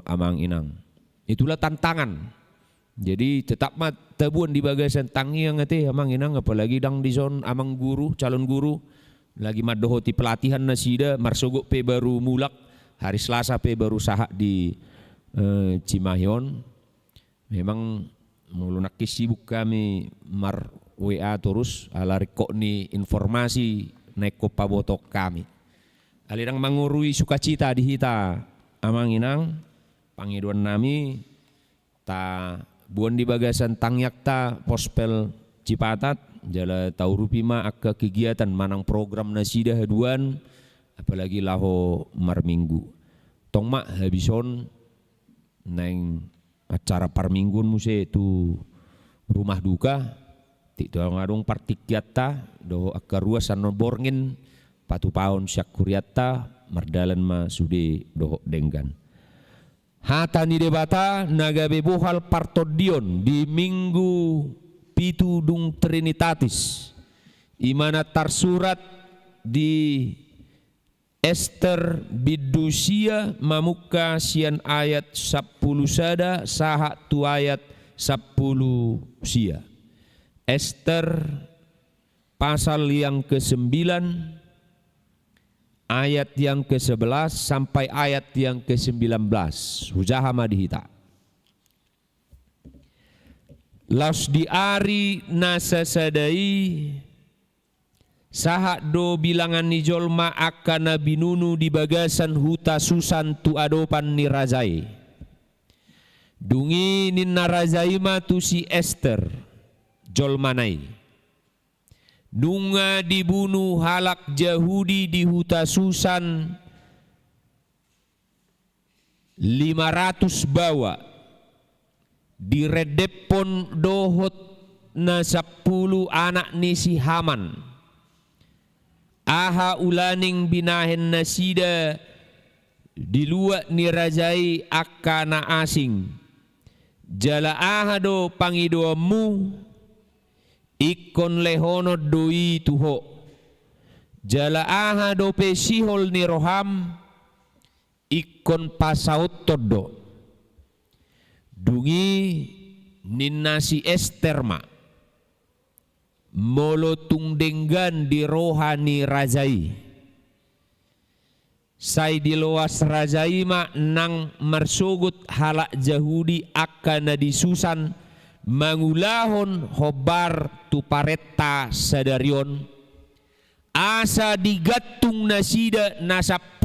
Speaker 4: amang inang itulah tantangan. Jadi tetap mat tabuan di bagasan tangi yang ngate amang inang apalagi dang di son amang guru calon guru lagi madohoti pelatihan nasida marsogok pe baru mulak hari Selasa pe baru sahak di Cimahion. Memang mulunak sibuk kami mar WA terus ala rekok ni informasi naik kopa botok kami. Alirang mangurui sukacita di hita amang inang pangiduan nami ta buan di bagasan tangyak ta pospel Cipatat jala tau rupima akka kegiatan manang program nasida haduan apalagi laho mar minggu tong mak habison neng acara parminggun muse tu rumah duka ti ngadong partikiatta do akka ruas ano borngin patu paon syak kuriatta mardalan ma sude doho denggan. Hata ni debata nagabe bohal partodion di minggu pitu dung Trinitatis imana tarsurat di Ester bidusia mamuka sian ayat 10 sada saha tu ayat 10 sia. Ester pasal yang ke-9 ayat yang ke-11 sampai ayat yang ke-19. Hujaha madihita. Laus di ari nasa sadai sahak do bilangan ni jolma akan binunu di bagasan huta susan tu adopan ni razai. Dungi nin narazai ma tu si Ester jolmanai. Dunga dibunuh halak Yahudi di huta Susan 500 bawa diredepon dohot na 10 anak ni si Haman aha ulaning binahen nasida dilua ni rajai akana asing jala aha do pangidomu ikon lehono doi tuho jala aha do pesihol ni roham ikon pasaut todo dungi ninasi Esterma molotung denggan di rohani rajai say diloas rajai ma nang marsugut halak Yahudi akan disusan mangulahon hobar tu paretta sadarion asa digatung nasida na 10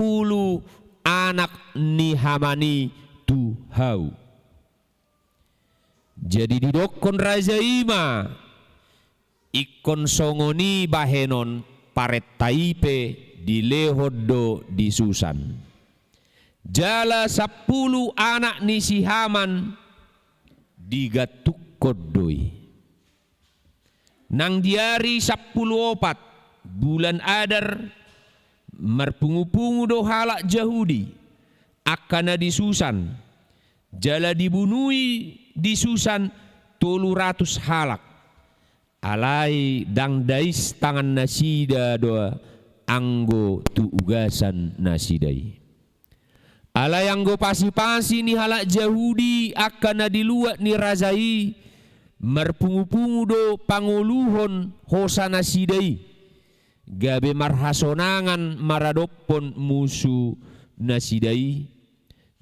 Speaker 4: anak ni Hamani tu hau. Jadi didokon raja ima ikon songoni bahenon paretta ipe di lehodo di Susan jala 10 anak ni si Haman digatuk kodoi nang diari 14 bulan Adar marpungu-pungu do halak Yahudi akan di Susan jala dibunuhi di Susan 300 halak alai dang dais tangan nasida doa anggo tu ugasan nasidai alai anggo pasi-pasi ni halak Yahudi akan diluat ni razai marpungu-pungu do panguluhon hosana sidai gabe marhasonangan maradopon musuh nasidai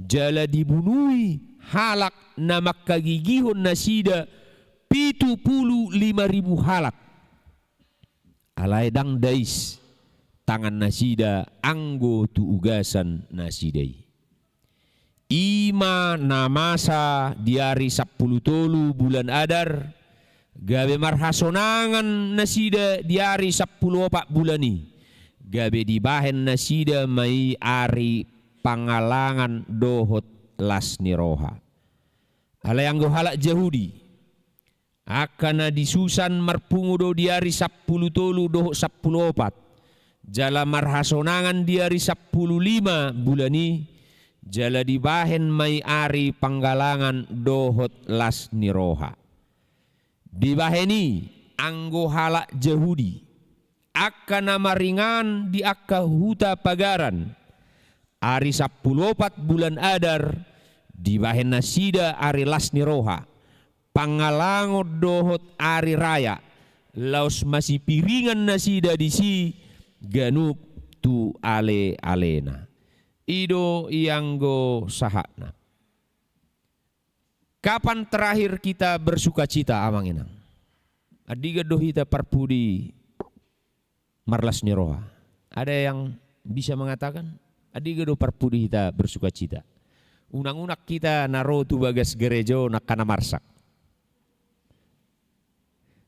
Speaker 4: jala dibunuhi halak na makagigihon nasida 75.000 halak alai dang dais tangan nasida anggo tu ugasan nasidai ima namasa diari 10 bulan Adar gabe marhasonangan nasida diari 10 bulani gabe dibahen nasida mai ari pangalangan dohot las niroha alai anggo halak Yahudi akan disusan marpungu do diari 10 dohot 14 jala marhasonangan diari 15 bulani jala dibahen mai ari panggalangan dohot las niroha dibaheni anggo halak Yahudi akan maringan di akka huta pagaran ari 14 bulan Adar dibahen nasida ari las niroha pangalangot dohot ari raya laos masih piringan nasida di si ganup tu ale alena ido ianggo sahakna. Kapan terakhir kita bersuka cita amang inang? Adiga dohita parpudi marlas niroha. Ada yang bisa mengatakan adiga do parpudi kita bersuka cita. Unang-unak kita naro tu bagas gerejo nakana marsak.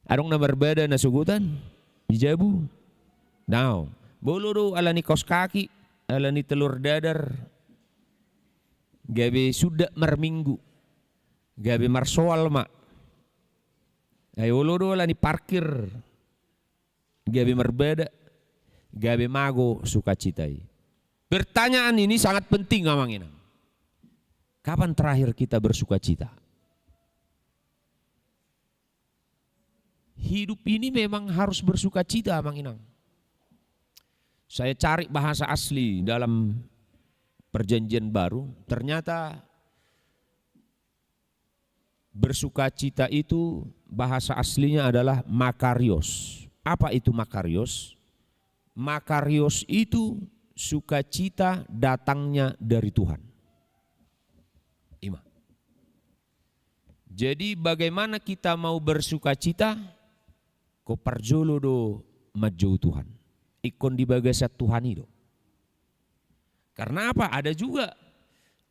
Speaker 4: Adong na berbeda na sugutan, bijabu. Now, bolo do ala ni kos kaki, ala ni telur dadar. Gabe sudah marminggu. Gabe marsoal mak. Ayo lo do ala ni parkir. Gabe merbeda. Gabe mago sukacitai. Pertanyaan ini sangat penting amang inang. Kapan terakhir kita bersuka cita? Hidup ini memang harus bersuka cita amang inang. Saya cari bahasa asli dalam perjanjian baru, ternyata bersuka cita itu bahasa aslinya adalah makarios. Apa itu makarios? Makarios itu sukacita datangnya dari Tuhan. Ima. Jadi bagaimana kita mau bersuka cita? Ko parjolo do maju Tuhan. Ikon di bagasat Tuhan itu. Karena apa? Ada juga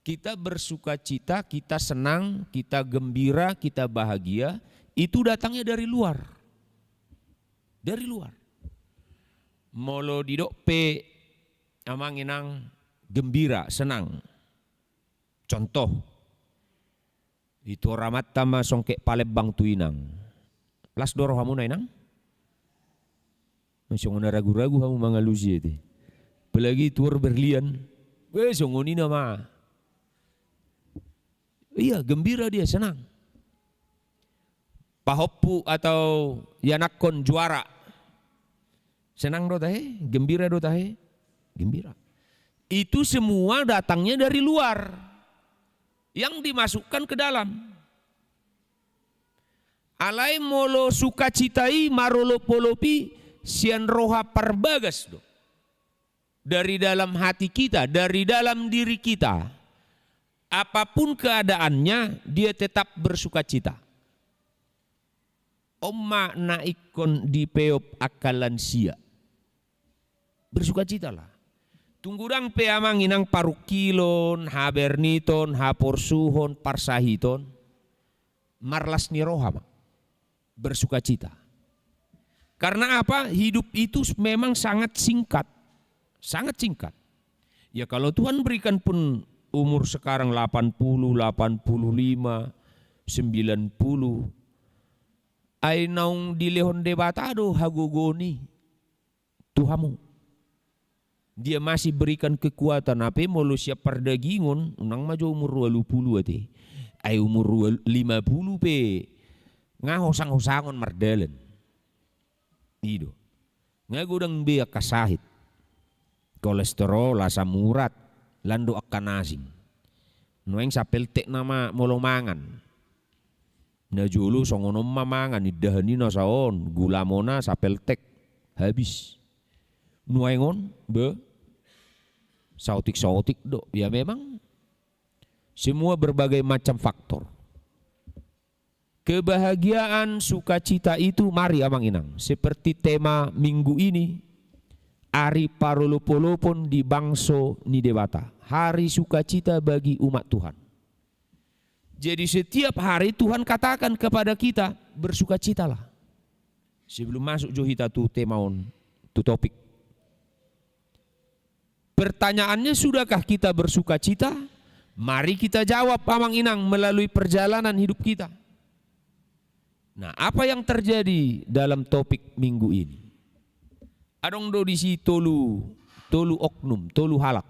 Speaker 4: kita bersuka cita, kita senang, kita gembira, kita bahagia, itu datangnya dari luar. Dari luar. Molo didok pe amang inang gembira, senang. Contoh, itu ramat tama songkek Palembang tu inang. Las doro hamu na inang? Masih ngona ragu-ragu kamu mangalusi itu. Apalagi tuar berlian. Songoni nama. Iya, gembira dia, senang. Pahoppu atau yanakon juara. Senang do tahe, gembira do tahe. Gembira. Itu semua datangnya dari luar. Yang dimasukkan ke dalam. Alai molo sukacitai marolo polopi sian roha parbagas do. Dari dalam hati kita, dari dalam diri kita. Apapun keadaannya, dia tetap bersukacita. Omma naikon di peop akalan sia. Bersukacitalah. Tunggurang pe amang inang parukilon, haberniton, haporsuhon, parsahiton. Marlas ni roha. Bersukacita. Karena apa? Hidup itu memang sangat singkat. Sangat singkat. Ya kalau Tuhan berikan pun umur sekarang 80, 85, 90. Ay naung dilehon debatado hagogoni Tuhamu. Dia masih berikan kekuatan apa mulu siap perdagingon unang maju umur 20 ati. Ay umur 50 pe ngahosang-hosangon mardelen. Ido. Ngagudang biak kasahit. Kolesterol, asam urat, lando akan asing. Nueng sapeltek nama molomangan. Na julu songonom mamangan idahani na saon, gula mona sapeltek habis. Nuengon be sautik-sautik do. Ya memang semua berbagai macam faktor. Kebahagiaan, sukacita itu mari amang inang. Seperti tema minggu ini. Ari parolopolopon di bangso ni dewata. Hari sukacita bagi umat Tuhan. Jadi setiap hari Tuhan katakan kepada kita bersukacitalah. Sebelum masuk johita tu temaon tu topik. Pertanyaannya sudahkah kita bersukacita? Mari kita jawab amang inang melalui perjalanan hidup kita. Nah, apa yang terjadi dalam topik minggu ini? Adong do disi tolu oknum, tolu halak.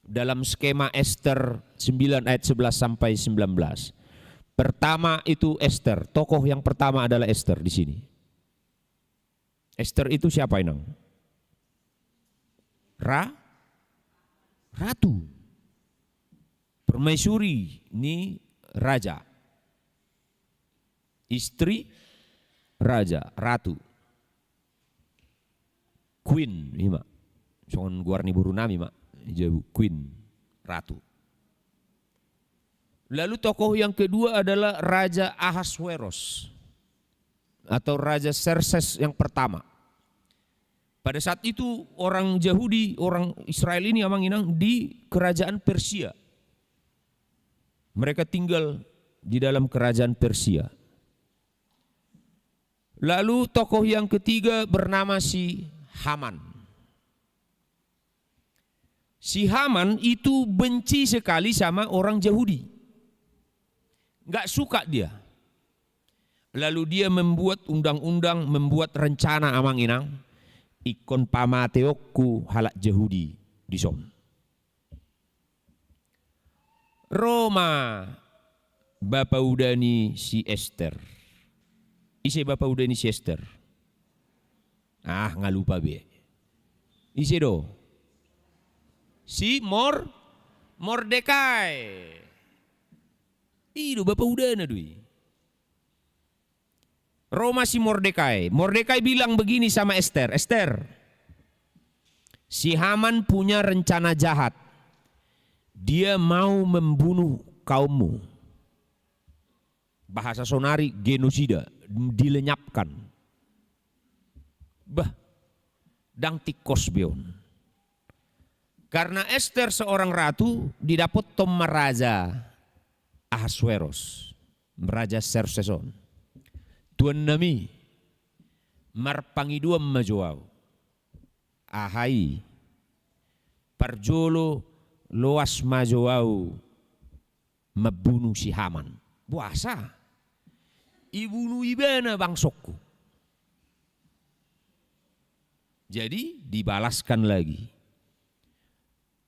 Speaker 4: Dalam skema Esther 9 ayat 11 sampai 19. Pertama itu Esther, tokoh yang pertama adalah Esther di sini. Esther itu siapa inang? Ratu. Permaisuri, ini raja. Istri raja, ratu. queen, ima. Songon guarni burunami mak, jabu queen, ratu. Lalu tokoh yang kedua adalah Raja Ahasweros atau Raja Xerxes yang pertama. Pada saat itu orang Yahudi, orang Israel ini amang inang di kerajaan Persia. Mereka tinggal di dalam kerajaan Persia. Lalu tokoh yang ketiga bernama si Haman. Si Haman itu benci sekali sama orang Yahudi. Nggak suka dia. Lalu dia membuat undang-undang, membuat rencana amang inang. Ikon pamateokku halak Yahudi di son. Roma Bapak udani si Esther. Ise Bapak udani si Esther. Ah ngalupa be. Ise do. Si Mordekai. Ido Bapak udana dui. Roma si Mordekai. Mordekai bilang begini sama Esther. Esther, si Haman punya rencana jahat. Dia mau membunuh kaummu. Bahasa sonari genosida, dilenyapkan. Bah, dang tikos beon. Karena Esther seorang ratu, didapat tom raja Ahasweros, Raja Xerxeson. Tuan nami marpangiduam majuau. Ahai parjolo loas majuau membunuh si Haman. Buasa. Ibunuh ibana bangsokku. Jadi dibalaskan lagi.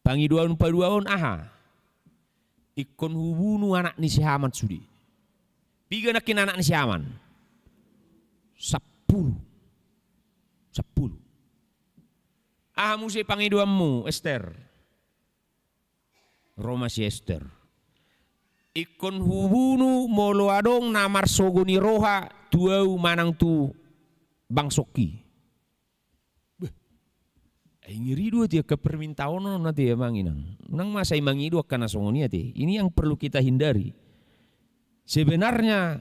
Speaker 4: Pangiduan paduaon aha. Ikon hubunu anak ni si Haman sudi. Piga nakin anak ni si Haman. 10. Ah musi pangiduanmu Esther. Roma si Esther. Ikon hubunu molo adong namar sogoni roha tuau manang tu bangsoki. Ngiri dua dia ke permintaan nanti ya manginang. Nang masa imangi dua karena songoni ati. Ini yang perlu kita hindari. Sebenarnya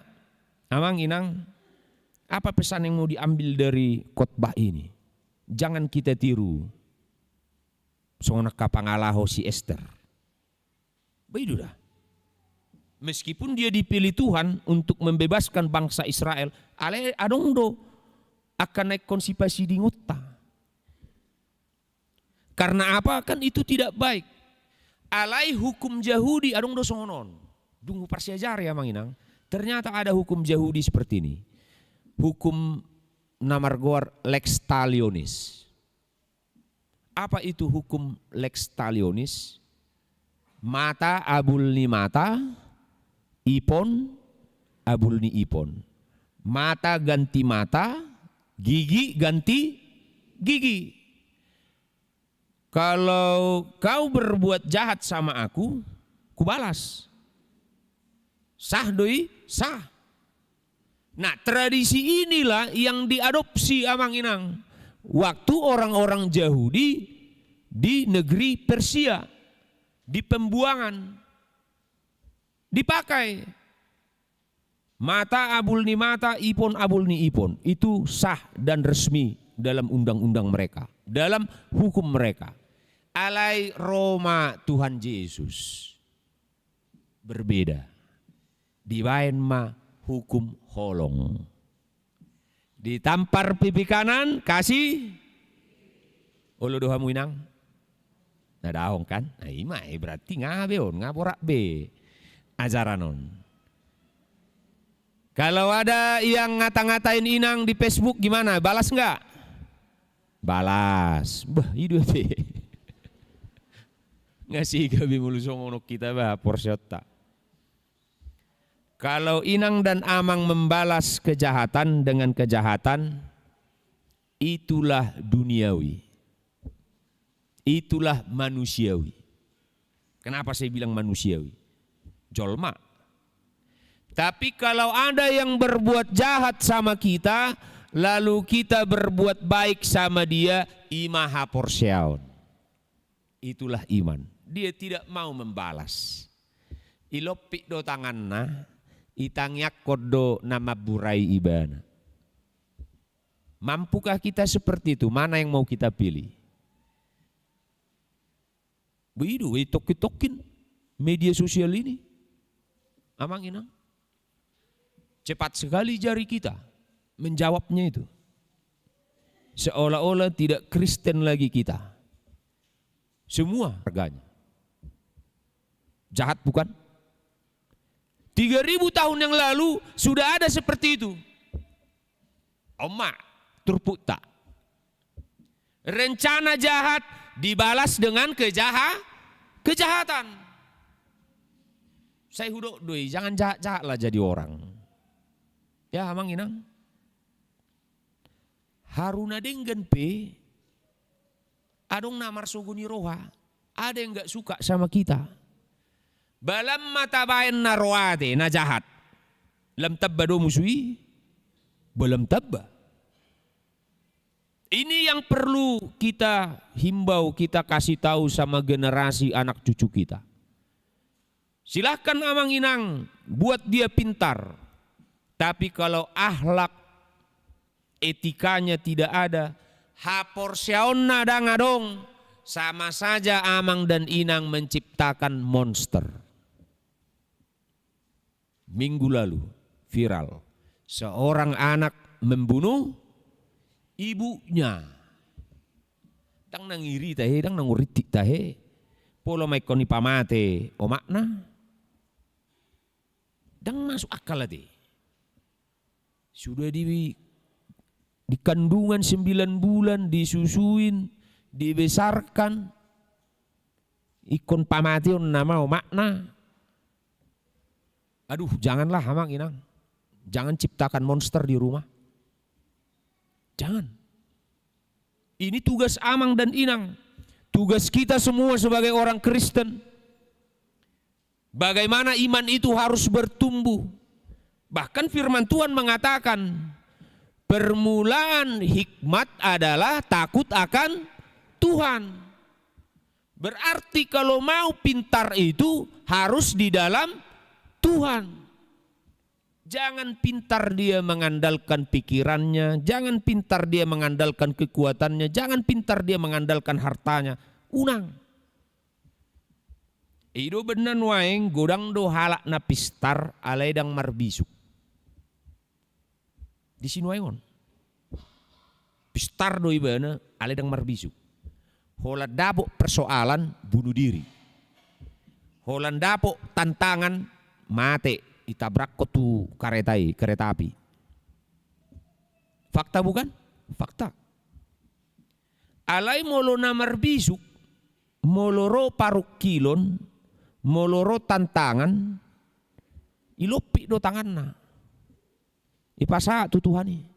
Speaker 4: amang inang apa pesan yang mau diambil dari khotbah ini? Jangan kita tiru. Songonak kapangalaho si Esther. Begitu dah. Meskipun dia dipilih Tuhan untuk membebaskan bangsa Israel, ale adong do akan naik konsipasi di ngota. Karena apa? Kan itu tidak baik. Alai hukum Yahudi adong do songonon. Dungu parsiajar ya manginang. Ternyata ada hukum Yahudi seperti ini. Hukum namargoar lex talionis. Apa itu hukum lex talionis? Mata abulni mata, ipon abulni ipon. Mata ganti mata, gigi ganti gigi. Kalau kau berbuat jahat sama aku, kubalas. Sah doi, sah. Nah tradisi inilah yang diadopsi amang inang. Waktu orang-orang Yahudi di negeri Persia. Di pembuangan. Dipakai. Mata abulni mata, ipon abulni ipon. Itu sah dan resmi dalam undang-undang mereka. Dalam hukum mereka. Alai Roma Tuhan Yesus. Berbeda. Dibain ma hukum holong. Ditampar pipi kanan, kasih ulu doha muinang. Nah daong kan? Nah ima berarti ngabeon, ngaborak be. Ajaranon. Kalau ada yang ngata-ngatain inang di Facebook gimana? Balas enggak? Balas. Bah, itu be. Ngasih gabi mulu songonok kita bah porsyota. Kalau inang dan amang membalas kejahatan dengan kejahatan, itulah duniawi. Itulah manusiawi. Kenapa saya bilang manusiawi? Jolma. Tapi kalau ada yang berbuat jahat sama kita, lalu kita berbuat baik sama dia, ima haporseaon. Itulah iman. Dia tidak mau membalas. Ilopik do tanganna, itangyak kodo nama burai ibana. Mampukah kita seperti itu? Mana yang mau kita pilih? Begitu, tok-tokin media sosial ini. Amang inang. Cepat sekali jari kita menjawabnya itu. Seolah-olah tidak Kristen lagi kita. Semua harganya. Jahat bukan? 3000 tahun yang lalu sudah ada seperti itu. Omak. Turpuk tak. Rencana jahat dibalas dengan kejahatan. Saya hudok doi, jangan jahat-jahat lah jadi orang. Ya amang inang. Haruna denggen pe, adong namar suguni roha, ada yang gak suka sama kita. Balam mata bayan na roate na jahat. Lam tabba do musui, balam tabba. Ini yang perlu kita himbau, kita kasih tahu sama generasi anak cucu kita. Silahkan amang inang buat dia pintar. Tapi kalau akhlak etikanya tidak ada, haporseaonna dangadong, sama saja amang dan inang menciptakan monster. Minggu lalu viral, seorang anak membunuh ibunya. Dang nangiri tahe, dang nanguritik tahe. Polo may koni pamate o makna. Dang masuk akal ati. Sudah di kandungan 9 bulan, disusuin, dibesarkan. Ikon pamate on nama o makna. Aduh, janganlah amang inang. Jangan ciptakan monster di rumah. Jangan. Ini tugas amang dan inang. Tugas kita semua sebagai orang Kristen. Bagaimana iman itu harus bertumbuh. Bahkan firman Tuhan mengatakan, permulaan hikmat adalah takut akan Tuhan. Berarti kalau mau pintar itu harus di dalam Tuhan. Jangan pintar dia mengandalkan pikirannya, jangan pintar dia mengandalkan kekuatannya, jangan pintar dia mengandalkan hartanya. Unang. Ido benan waeng godang do halak na pistar alaydang marbisuk. Di sini waengon. Pistar do ibana alaydang marbisuk. Hola dapok persoalan bunuh diri. Holan dapok tantangan mate. Itabrak ko tu kereta api. Fakta bukan? Fakta. Alay molo na marbisuk, moloro paruk kilon, moloro tantangan, ilopi do tangan na. Ipasa tutuhani.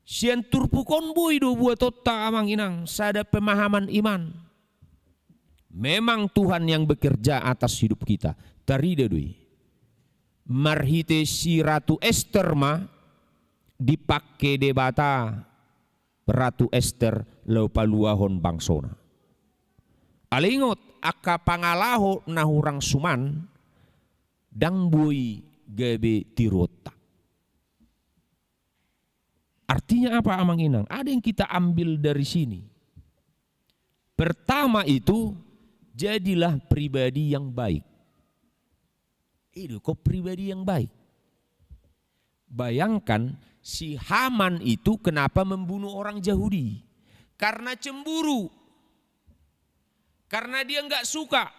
Speaker 4: Sian turpukon boy do buat tota amang inang, sada pemahaman iman. Memang Tuhan yang bekerja atas hidup kita. Tarida dui. Marhite si Ratu Esther ma dipakai debata Ratu Esther lau paluahon bangsona. Alingot aka pangalaho na hurang suman dang bui gabe tirota. Artinya apa amang inang? Ada yang kita ambil dari sini. Pertama itu, jadilah pribadi yang baik. Itu kok pribadi yang baik. Bayangkan si Haman itu kenapa membunuh orang Yahudi? Karena cemburu. Karena dia nggak suka.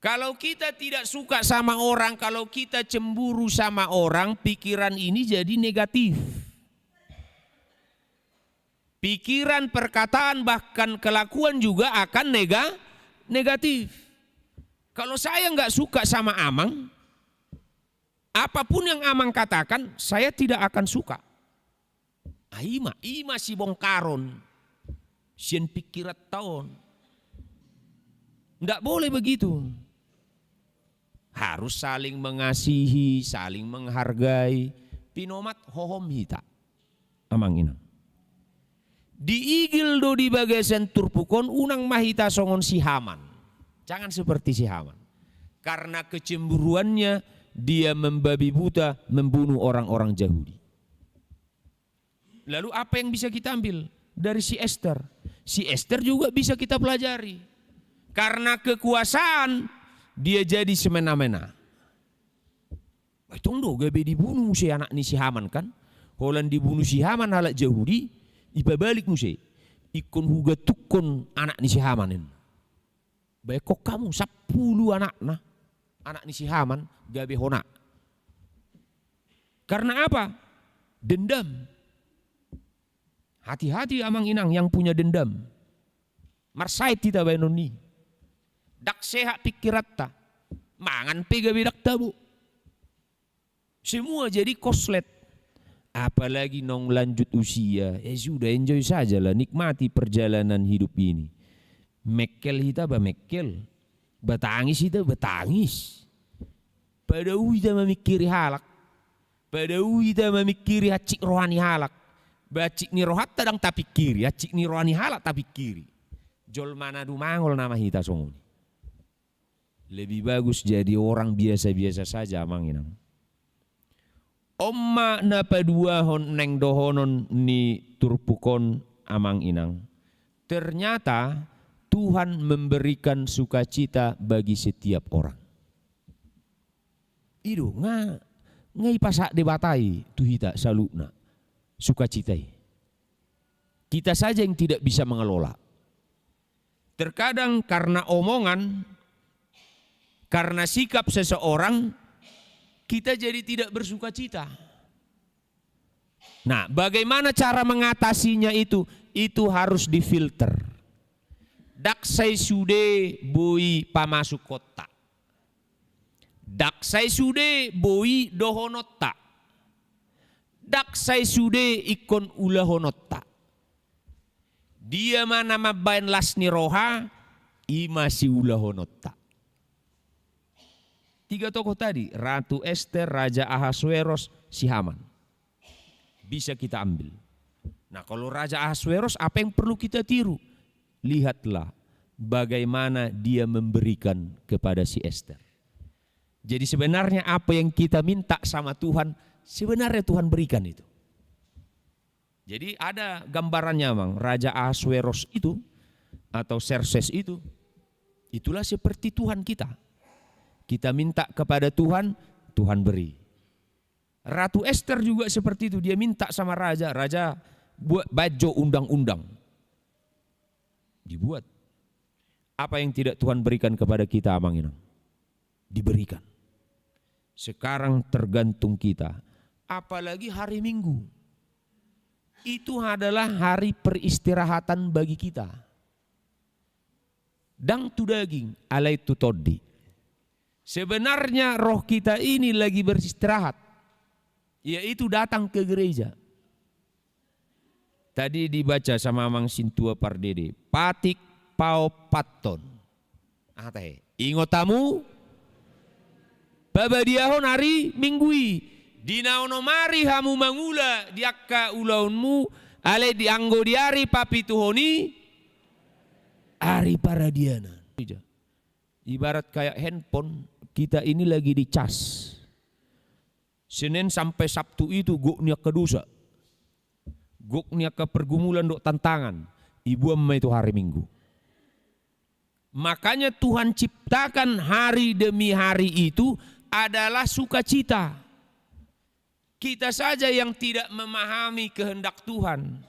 Speaker 4: Kalau kita tidak suka sama orang, kalau kita cemburu sama orang, pikiran ini jadi negatif. Pikiran, perkataan, bahkan kelakuan juga akan negatif. Kalau saya nggak suka sama amang, apapun yang amang katakan, saya tidak akan suka. Ima si bongkaron, sian pikirat tahun. Nggak boleh begitu. harus saling mengasihi, saling menghargai. Pinomat hohom hita. Amang inang. Di igil do di bagasan turpukon unang mahita songon si Haman. Jangan seperti si Haman. Karena kecemburuannya dia membabi buta membunuh orang-orang Yahudi. Lalu apa yang bisa kita ambil dari si Esther? Si Esther juga bisa kita pelajari. Karena kekuasaan dia jadi semena-mena. Tunggu gabe dibunuh si anak ni si Haman kan. Holan dibunuh si Haman halak Yahudi. Ipa balik musi. Ikon huga tukon anak ni si Hamanin. Baik kok kamu 10 anak nah. Anak ni si Haman gabe hona. Karena apa? Dendam. Hati-hati amang inang yang punya dendam. Marsait kita bayanoni. Dak sehat pikirat ta. Mangan pe gabe dak tabu. Semua jadi koslet. Apalagi nong lanjut usia. Sudah enjoy saja lah. Nikmati perjalanan hidup ini. Mekel kita mekel. Batangis kita batangis. Pada kita memikiri halak. Pada kita memikiri hacik rohani halak. Bacik ni rohat tadang tapi kiri. Hacik ni rohani halak tapi kiri. Jol mana dumangol nama kita songoni. Lebih bagus jadi orang biasa-biasa saja amang inang. Omma napa dua hon neng dohonon ni turpukon amang inang. Ternyata Tuhan memberikan sukacita bagi setiap orang. Itu ngai pasak debatai tuhita saluna sukacitai. Kita saja yang tidak bisa mengelola. Terkadang karena omongan, karena sikap seseorang, kita jadi tidak bersukacita. Nah, bagaimana cara mengatasinya itu? Itu harus difilter. Daksai sude boi pamasuk kota. Daksai sude boi dohonotta. Daksai sude ikon ulahonotta. Dia mana mabain lasni roha, ima si ulahonotta. 3 tokoh tadi, Ratu Esther, Raja Ahasweros, si Haman. Bisa kita ambil. Nah kalau Raja Ahasweros apa yang perlu kita tiru? Lihatlah bagaimana dia memberikan kepada si Esther. Jadi sebenarnya apa yang kita minta sama Tuhan, sebenarnya Tuhan berikan itu. Jadi ada gambarannya bang, Raja Ahasweros itu atau Xerxes itu, itulah seperti Tuhan kita. Kita minta kepada Tuhan, Tuhan beri. Ratu Esther juga seperti itu, dia minta sama raja, raja buat baju undang-undang. Dibuat. Apa yang tidak Tuhan berikan kepada kita amang inang? Diberikan. Sekarang tergantung kita. Apalagi hari Minggu. Itu adalah hari peristirahatan bagi kita. Dang tu daging, alai tu todi. Sebenarnya roh kita ini lagi beristirahat, yaitu datang ke gereja. Tadi dibaca sama Mang Sintua Pardede, patik pau paton. Ingotamu, babadiahon hari minggui, dinaono mari hamu mangula diakka ulaunmu, ale dianggo diari papi tuhoni, ari paradiana. Ibarat kayak handphone. Kita ini lagi dicas. Senin sampai Sabtu itu goknya ke dosa. Goknya ke pergumulan dok tantangan. Ibu amma itu hari Minggu. Makanya Tuhan ciptakan hari demi hari itu adalah sukacita. Kita saja yang tidak memahami kehendak Tuhan.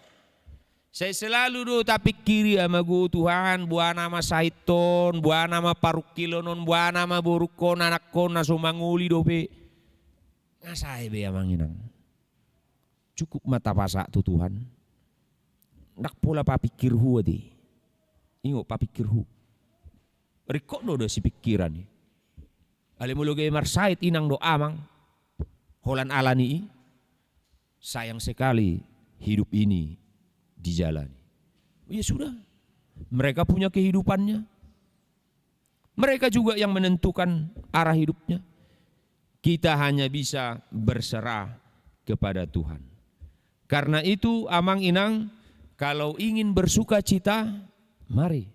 Speaker 4: Saya selalu do tapi kiri sama gue Tuhan, buah nama saiton, buah nama parukilonon, buah nama borukon, anak kon, nasumanguli dope. Ngasai be amang inang. Cukup mata pasak tu Tuhan. Nak pola papikir hu adi. Ingo papikir hu. Rekod do si pikiran ni. Ale mulo gay marsait inang do amang. Holan alani. Sayang sekali hidup ini dijalani. Ya sudah, mereka punya kehidupannya. Mereka juga yang menentukan arah hidupnya. Kita hanya bisa berserah kepada Tuhan. Karena itu amang inang, kalau ingin bersuka cita, mari.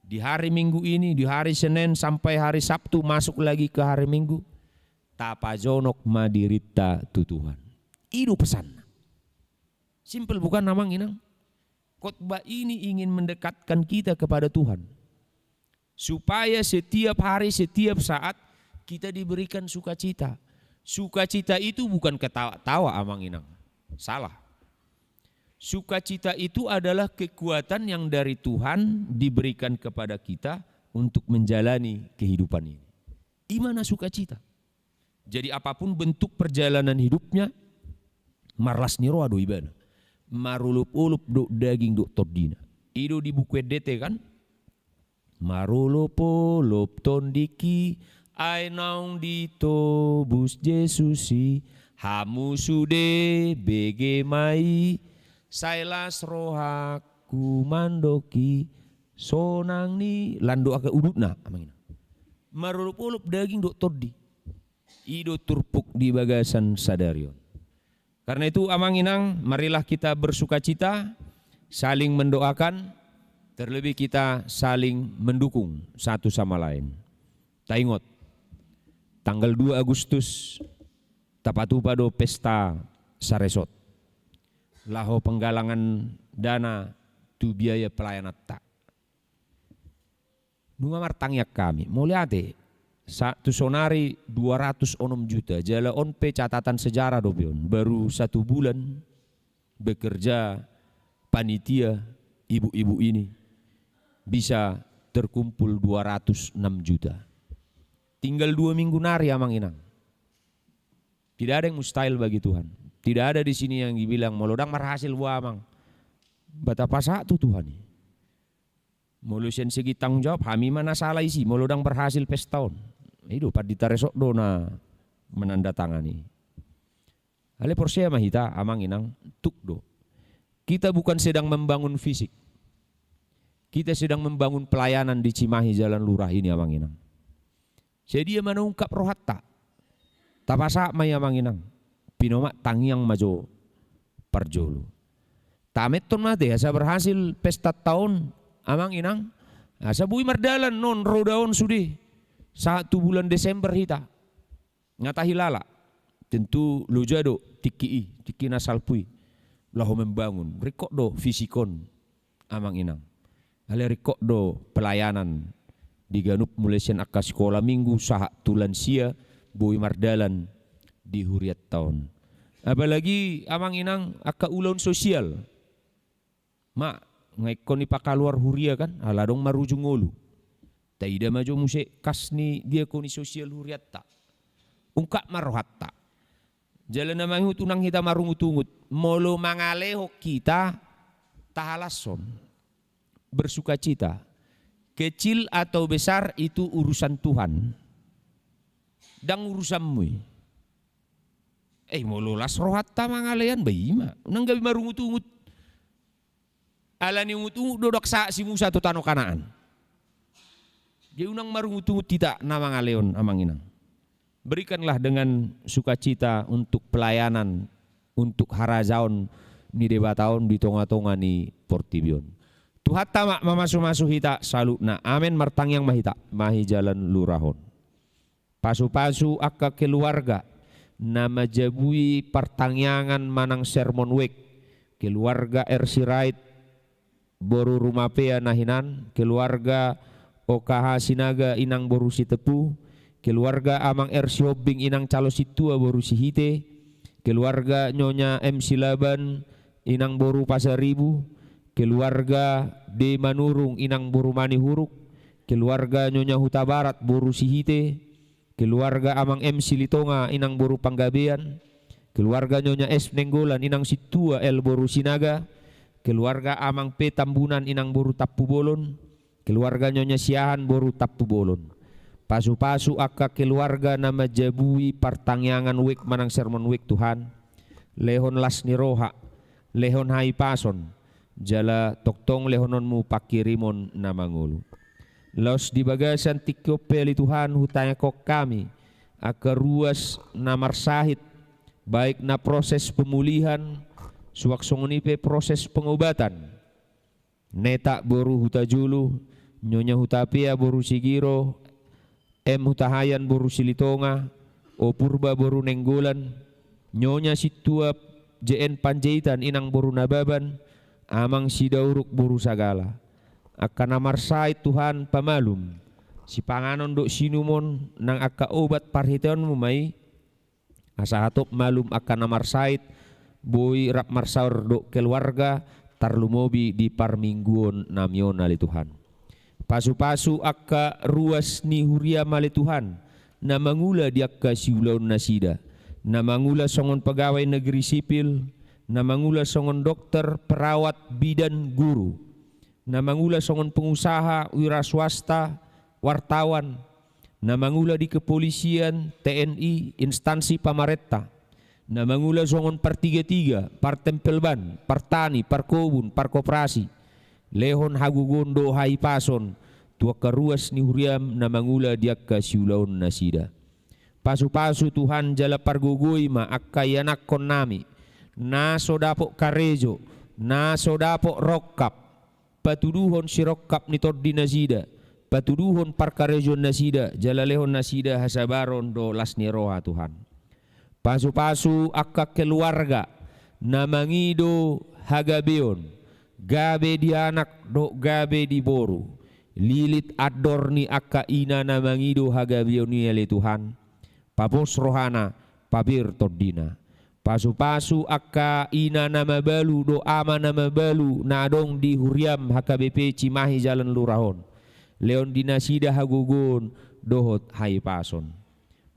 Speaker 4: Di hari Minggu ini, di hari Senin sampai hari Sabtu masuk lagi ke hari Minggu. Tapajonok madirita tu Tuhan. Itu pesan. Simple bukan amang inang? Khotbah ini ingin mendekatkan kita kepada Tuhan. Supaya setiap hari, setiap saat kita diberikan sukacita. Sukacita itu bukan ketawa-tawa amang inang. Salah. Sukacita itu adalah kekuatan yang dari Tuhan diberikan kepada kita untuk menjalani kehidupan ini. Imana sukacita. Jadi apapun bentuk perjalanan hidupnya, marlas niro ado ibana. Marulup-ulup do daging do tordina. Itu di buku DT kan? Marulup-ulup tondiki, ay naung ditobus Jesusi, hamu sude bege mai, sailas rohaku mandoki, sonang ni lando aka udutna. Marulup-ulup daging do tordi. Ido turpuk di bagasan sadarion. Karena itu amang inang, marilah kita bersukacita, saling mendoakan, terlebih kita saling mendukung satu sama lain. Ta ingot, tanggal 2 Agustus, tapatupado pesta saresot. Laho penggalangan dana tu biaya pelayanan tak. Nungamar tangyak kami, muliate. Satu sonari 206 juta. Jala onpe catatan sejarah dobion. Baru 1 bulan bekerja panitia ibu-ibu ini bisa terkumpul 206 juta. Tinggal 2 minggu nari amang inang. Tidak ada yang mustahil bagi Tuhan. Tidak ada di sini yang dibilang molodang marhasil buah amang. Betapa satu Tuhan ini. Molusian segi tanggung jawab, kami mana salah isi, molodang berhasil pestaon. Itu pad ditaresok do na menandatangani. Ale porsia mahita amang inang tuk do. Kita bukan sedang membangun fisik. Kita sedang membangun pelayanan di Cimahi Jalan Lurah ini amang inang. Jadi dia menungkap rohatta. Tapasa may amang inang. Pinomak tangyang majo parjolo. Tamet ton mate asa berhasil pesta tahun amang inang. Asa bui mardalan non rodaon sudi. 1 bulan Desember hita. Ngata hilala. Tentu lujado tiki nasalpui. Lahu membangun. Rikok do fisikon amang inang. Ale rikok do pelayanan. Diganup mulai sian akka sekolah minggu saha tulan sia bui mardalan di huriat tahun. Apalagi amang inang akka ulaun sosial. Mak ngaikon ipakaluar huria kan aladong marujung ngolu. Taida majo musik kasni dia koni sosial huriat tak. Ungkap marohat tak. Jalan namang tunang kita marungut-ungut. Molo mangaleho kita tahalason. Bersuka cita. Kecil atau besar itu urusan Tuhan. Dan urusanmu. Molo las rohat ta mangalean baima. Nang gabi marungut-ungut. Alani ungut-ungut dodok sa si Musa tu tano kanaan. Dia unang marungut-ungut tidak nama ngaleon amang inang. Berikanlah dengan sukacita untuk pelayanan, untuk harajaon ni debataon di tonga-tonga ni Portibion. Tuhan tamak mamasu-masu hita salutna. Amin martangyang mahita mahi Jalan Lurahon. Pasu-pasu akka keluarga nama jabui pertangyangan manang sermon wek. Keluarga Ersirait boru rumapea nahinan, keluarga OKH Sinaga inang borusi tepu, keluarga Amang Ersiobing inang calo situa borusi hite, keluarga Nyonya M Silaban inang boru Pasaribu, keluarga D Manurung inang boru Mani Huruk, keluarga Nyonya Huta Barat borusi hite, keluarga Amang M Silitonga inang boru Panggabean, keluarga Nyonya S Nenggolan inang situa El boru Sinaga, keluarga Amang P Tambunan inang boru Tapu Bolon, keluarga Nyonya Siahan boru Tapu Bolon. Pasu-pasu akka keluarga nama jabui partangyangan wik manang sermon wik Tuhan. Lehon las ni roha, lehon hai pason, jala toktong lehononmu pakirimon nama ngulu. Los di bagasan tikyo peli Tuhan hutanya kok kami aka ruas na marsahit baik na proses pemulihan suwaksongonipe proses pengobatan neta boru huta julu nyonya hutapia boru sigiro hutahayan boru silitonga o purba boru nenggolan nyonya situa JN Panjaitan inang boru nababan amang sidauruk boru sagala akan namarsait Tuhan pamalum si panganon dok sinumon nang aka obat parhiteon mumai asa hatop malum akan namarsait boy rap marsaur dok keluarga tarlumobi di parmingguon namion ali Tuhan pasu-pasu aka ruas ni huria mali Tuhan na mangula di akka siulaun nasida na mangula songon pegawai negeri sipil na mangula songon dokter perawat bidan guru na mangula songon pengusaha wira swasta wartawan na mangula di kepolisian TNI instansi pamaretta na mangula songon par 33 par tempelban par tani par kobun par koperasi lehon hagugondo hai pason tua karuas ni huriam na mangula diakka siulaun nasida pasu-pasu Tuhan jala pargugui ma akka yanak kon nami na sodapok karejo na sodapok rokkap patuduhon sirokap ni tordi nasida patuduhon parkarejon nasida jalalehon nasida hasabaron do lasni roha Tuhan pasu-pasu akka keluarga namangido hagabeon gabe di anak do gabe di boru lilit ador ni akka ina namangido hagabeon ni ele Tuhan papos rohana pabir tordina pasu-pasu akka ina nama balu do ama nama balu nadong di huriam HKBP Cimahi Jalan Lurahon leon dinasida hagugun dohot hai pason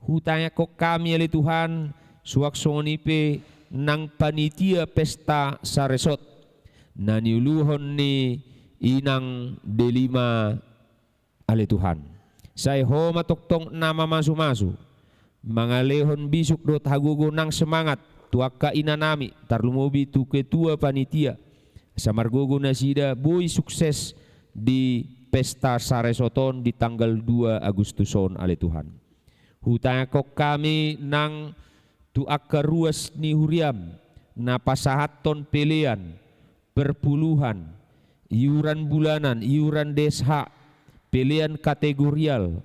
Speaker 4: hutanya kok kami ali Tuhan suwaksonipe nang panitia pesta saresot naniuluhon ni inang delima ali Tuhan saya ho matoktong nama masu-masu mangalehon bisuk dot hagugun nang semangat tuaka inanami tarlumobi tu ketua panitia samargogo nasida boy sukses di pesta saresoton di tanggal 2 Agustuson ale Tuhan hutanya kok kami nang tuaka ruas ni huriam na pasahaton pelean perpuluhan iuran bulanan iuran desha pelean kategorial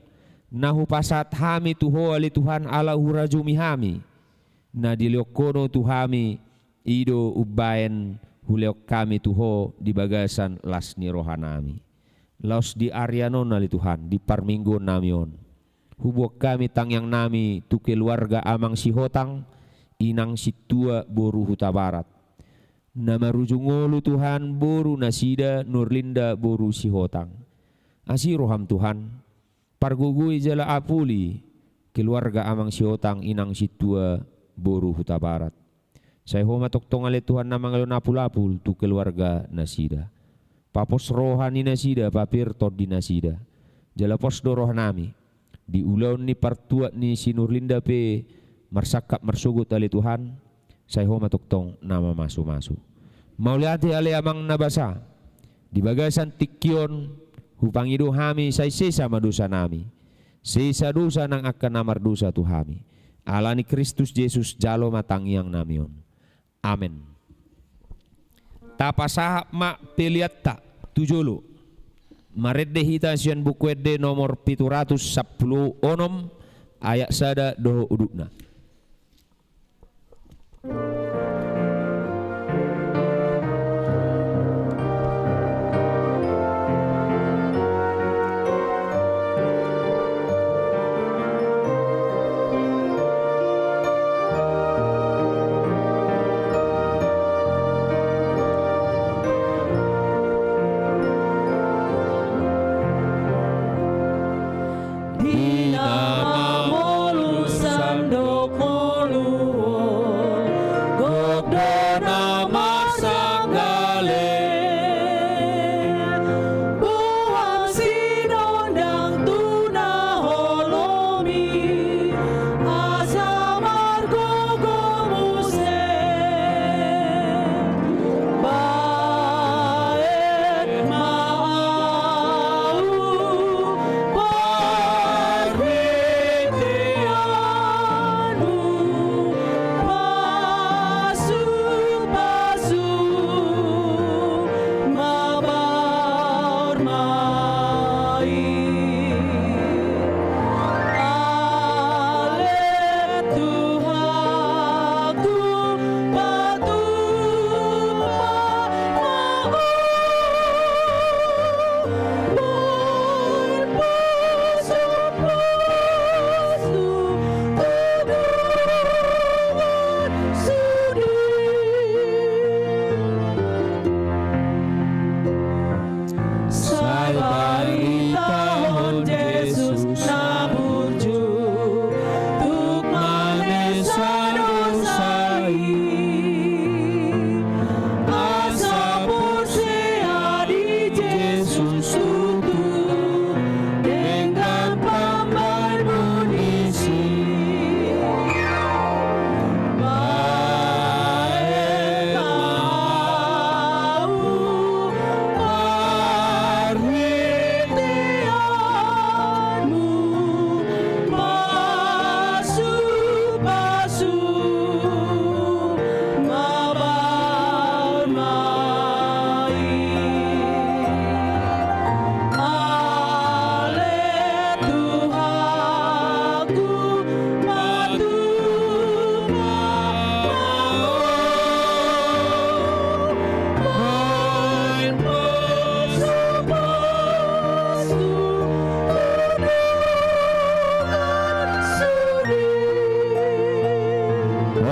Speaker 4: nahu pasat hami tuho ali Tuhan ala hurajumi hami na diliokono tuhami ido ubayan huleok kami tuho di bagasan lasni rohanami laos di Arianon ali Tuhan di parminggo namion hubok kami tangyang nami tu keluarga amang si hotang inang situa boru huta barat na marujungolu Tuhan boru nasida Nurlinda boru si hotang asi roham Tuhan pargugui jala apuli keluarga amang si hotang inang situa boru huta barat saya homa toktong ale Tuhan na mangalo napul-apul tu keluarga nasida papos rohani nasida papir tod di nasida jala pos do roh nami di ulaun ni partua ni si Nurlinda pe marsakap marsugut ale Tuhan saya homa toktong nama masu-masu mauliati ale amang nabasa di bagasan tikyon hupangido hami say sesa madosa nami sesa dosa nang akan namar dosa Tuhami alani Kristus Yesus jalo matangyang namion amen tapasaha ma peliatta tujolo maredde hita sian bukwedde nomor 710 onom ayat sada doho udukna
Speaker 5: Di namamu lusam dok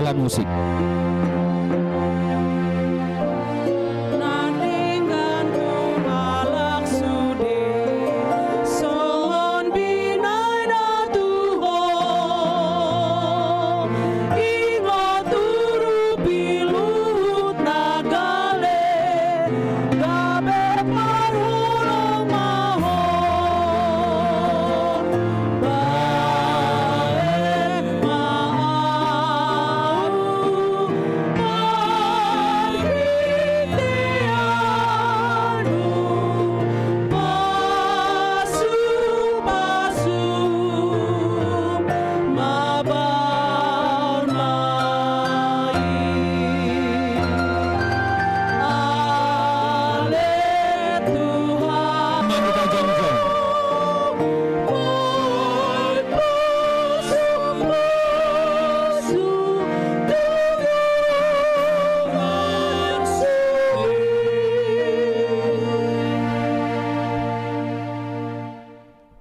Speaker 4: alat musik.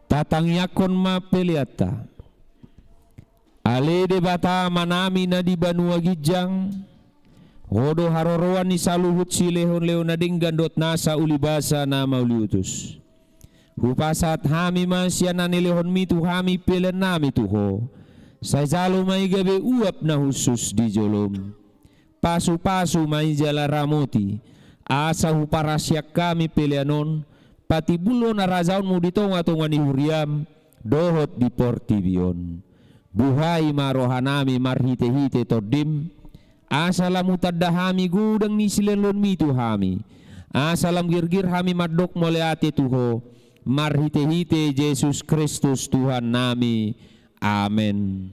Speaker 4: Tatang yakon ma peliata ale de bata manami na di Banua Gijang hodo haroroan ni saluhut si lehon leonading gandot nasa ulibasa na mauliutus hupasat hami masya na nilehon mitu hami pelen nami tuho say jalo may gabe uap na husus di jolom pasu-pasu may jala ramoti asa huparasyak kami pelianon pati bulo na razaon mo dito nga tunga ni Huriam dohot di Portibion buhay marohanami marhite-hite todim asalam utadahami gudang ni silenlon mitu hami asalam girgir hami madok moleate tuho marhite-hite Yesus Kristus Tuhan nami amen.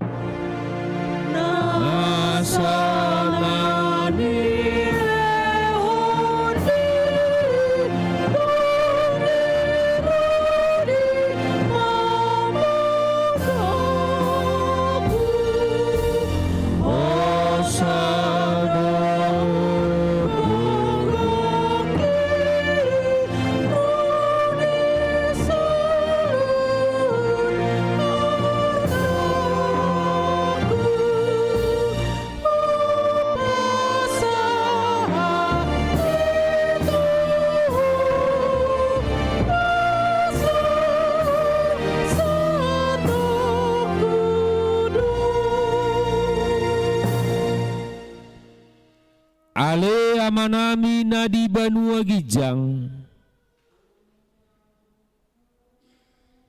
Speaker 4: Ale amanami na di Banua Gijang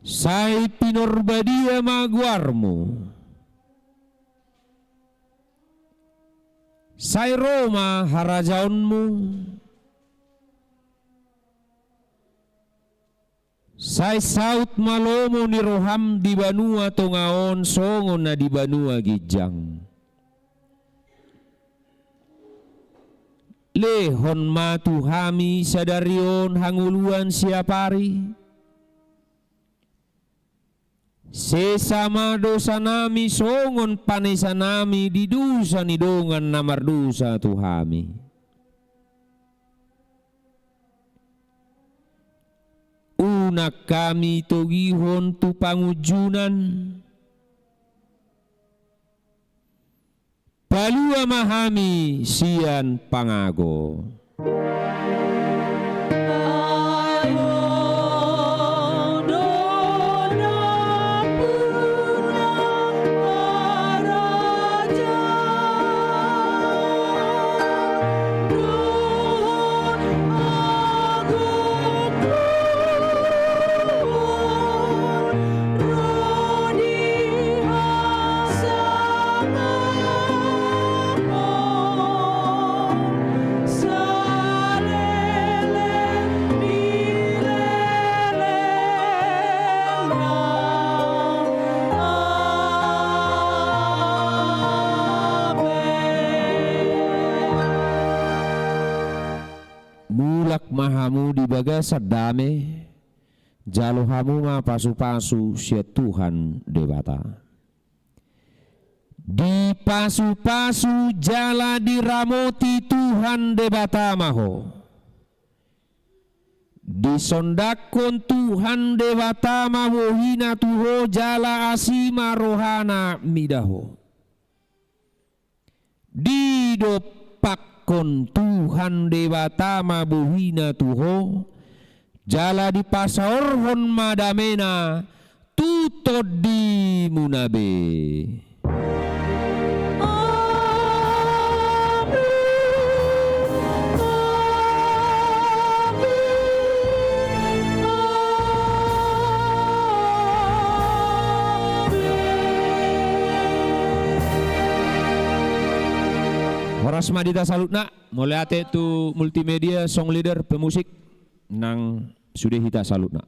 Speaker 4: say pinorbadia magwarmo say Roma harajaonmu say saut malomo ni roham di Banua tongaon songon na di Banua Gijang lehon matu hami sadarion hanguluan siapari sesama dosa nami songon panesa nami di dusa ni dongan namar dosa tuhami unak kami togihon tu pangujunan palua mahami sian pangago. Mahamu di bagasat dame jalo hamu ma pasu-pasu sia Tuhan debata di pasu-pasu jala diramoti Tuhan debata maho di sondakon Tuhan debata maho hina tuho jala asima rohana midaho hidup pakon Tuhan dewata mabuhina tuho jala di pasaorhon madamena tutod di munabe. Horas madita salutna, mulai ate tu multimedia song leader pemusik nang sudah hita salutna.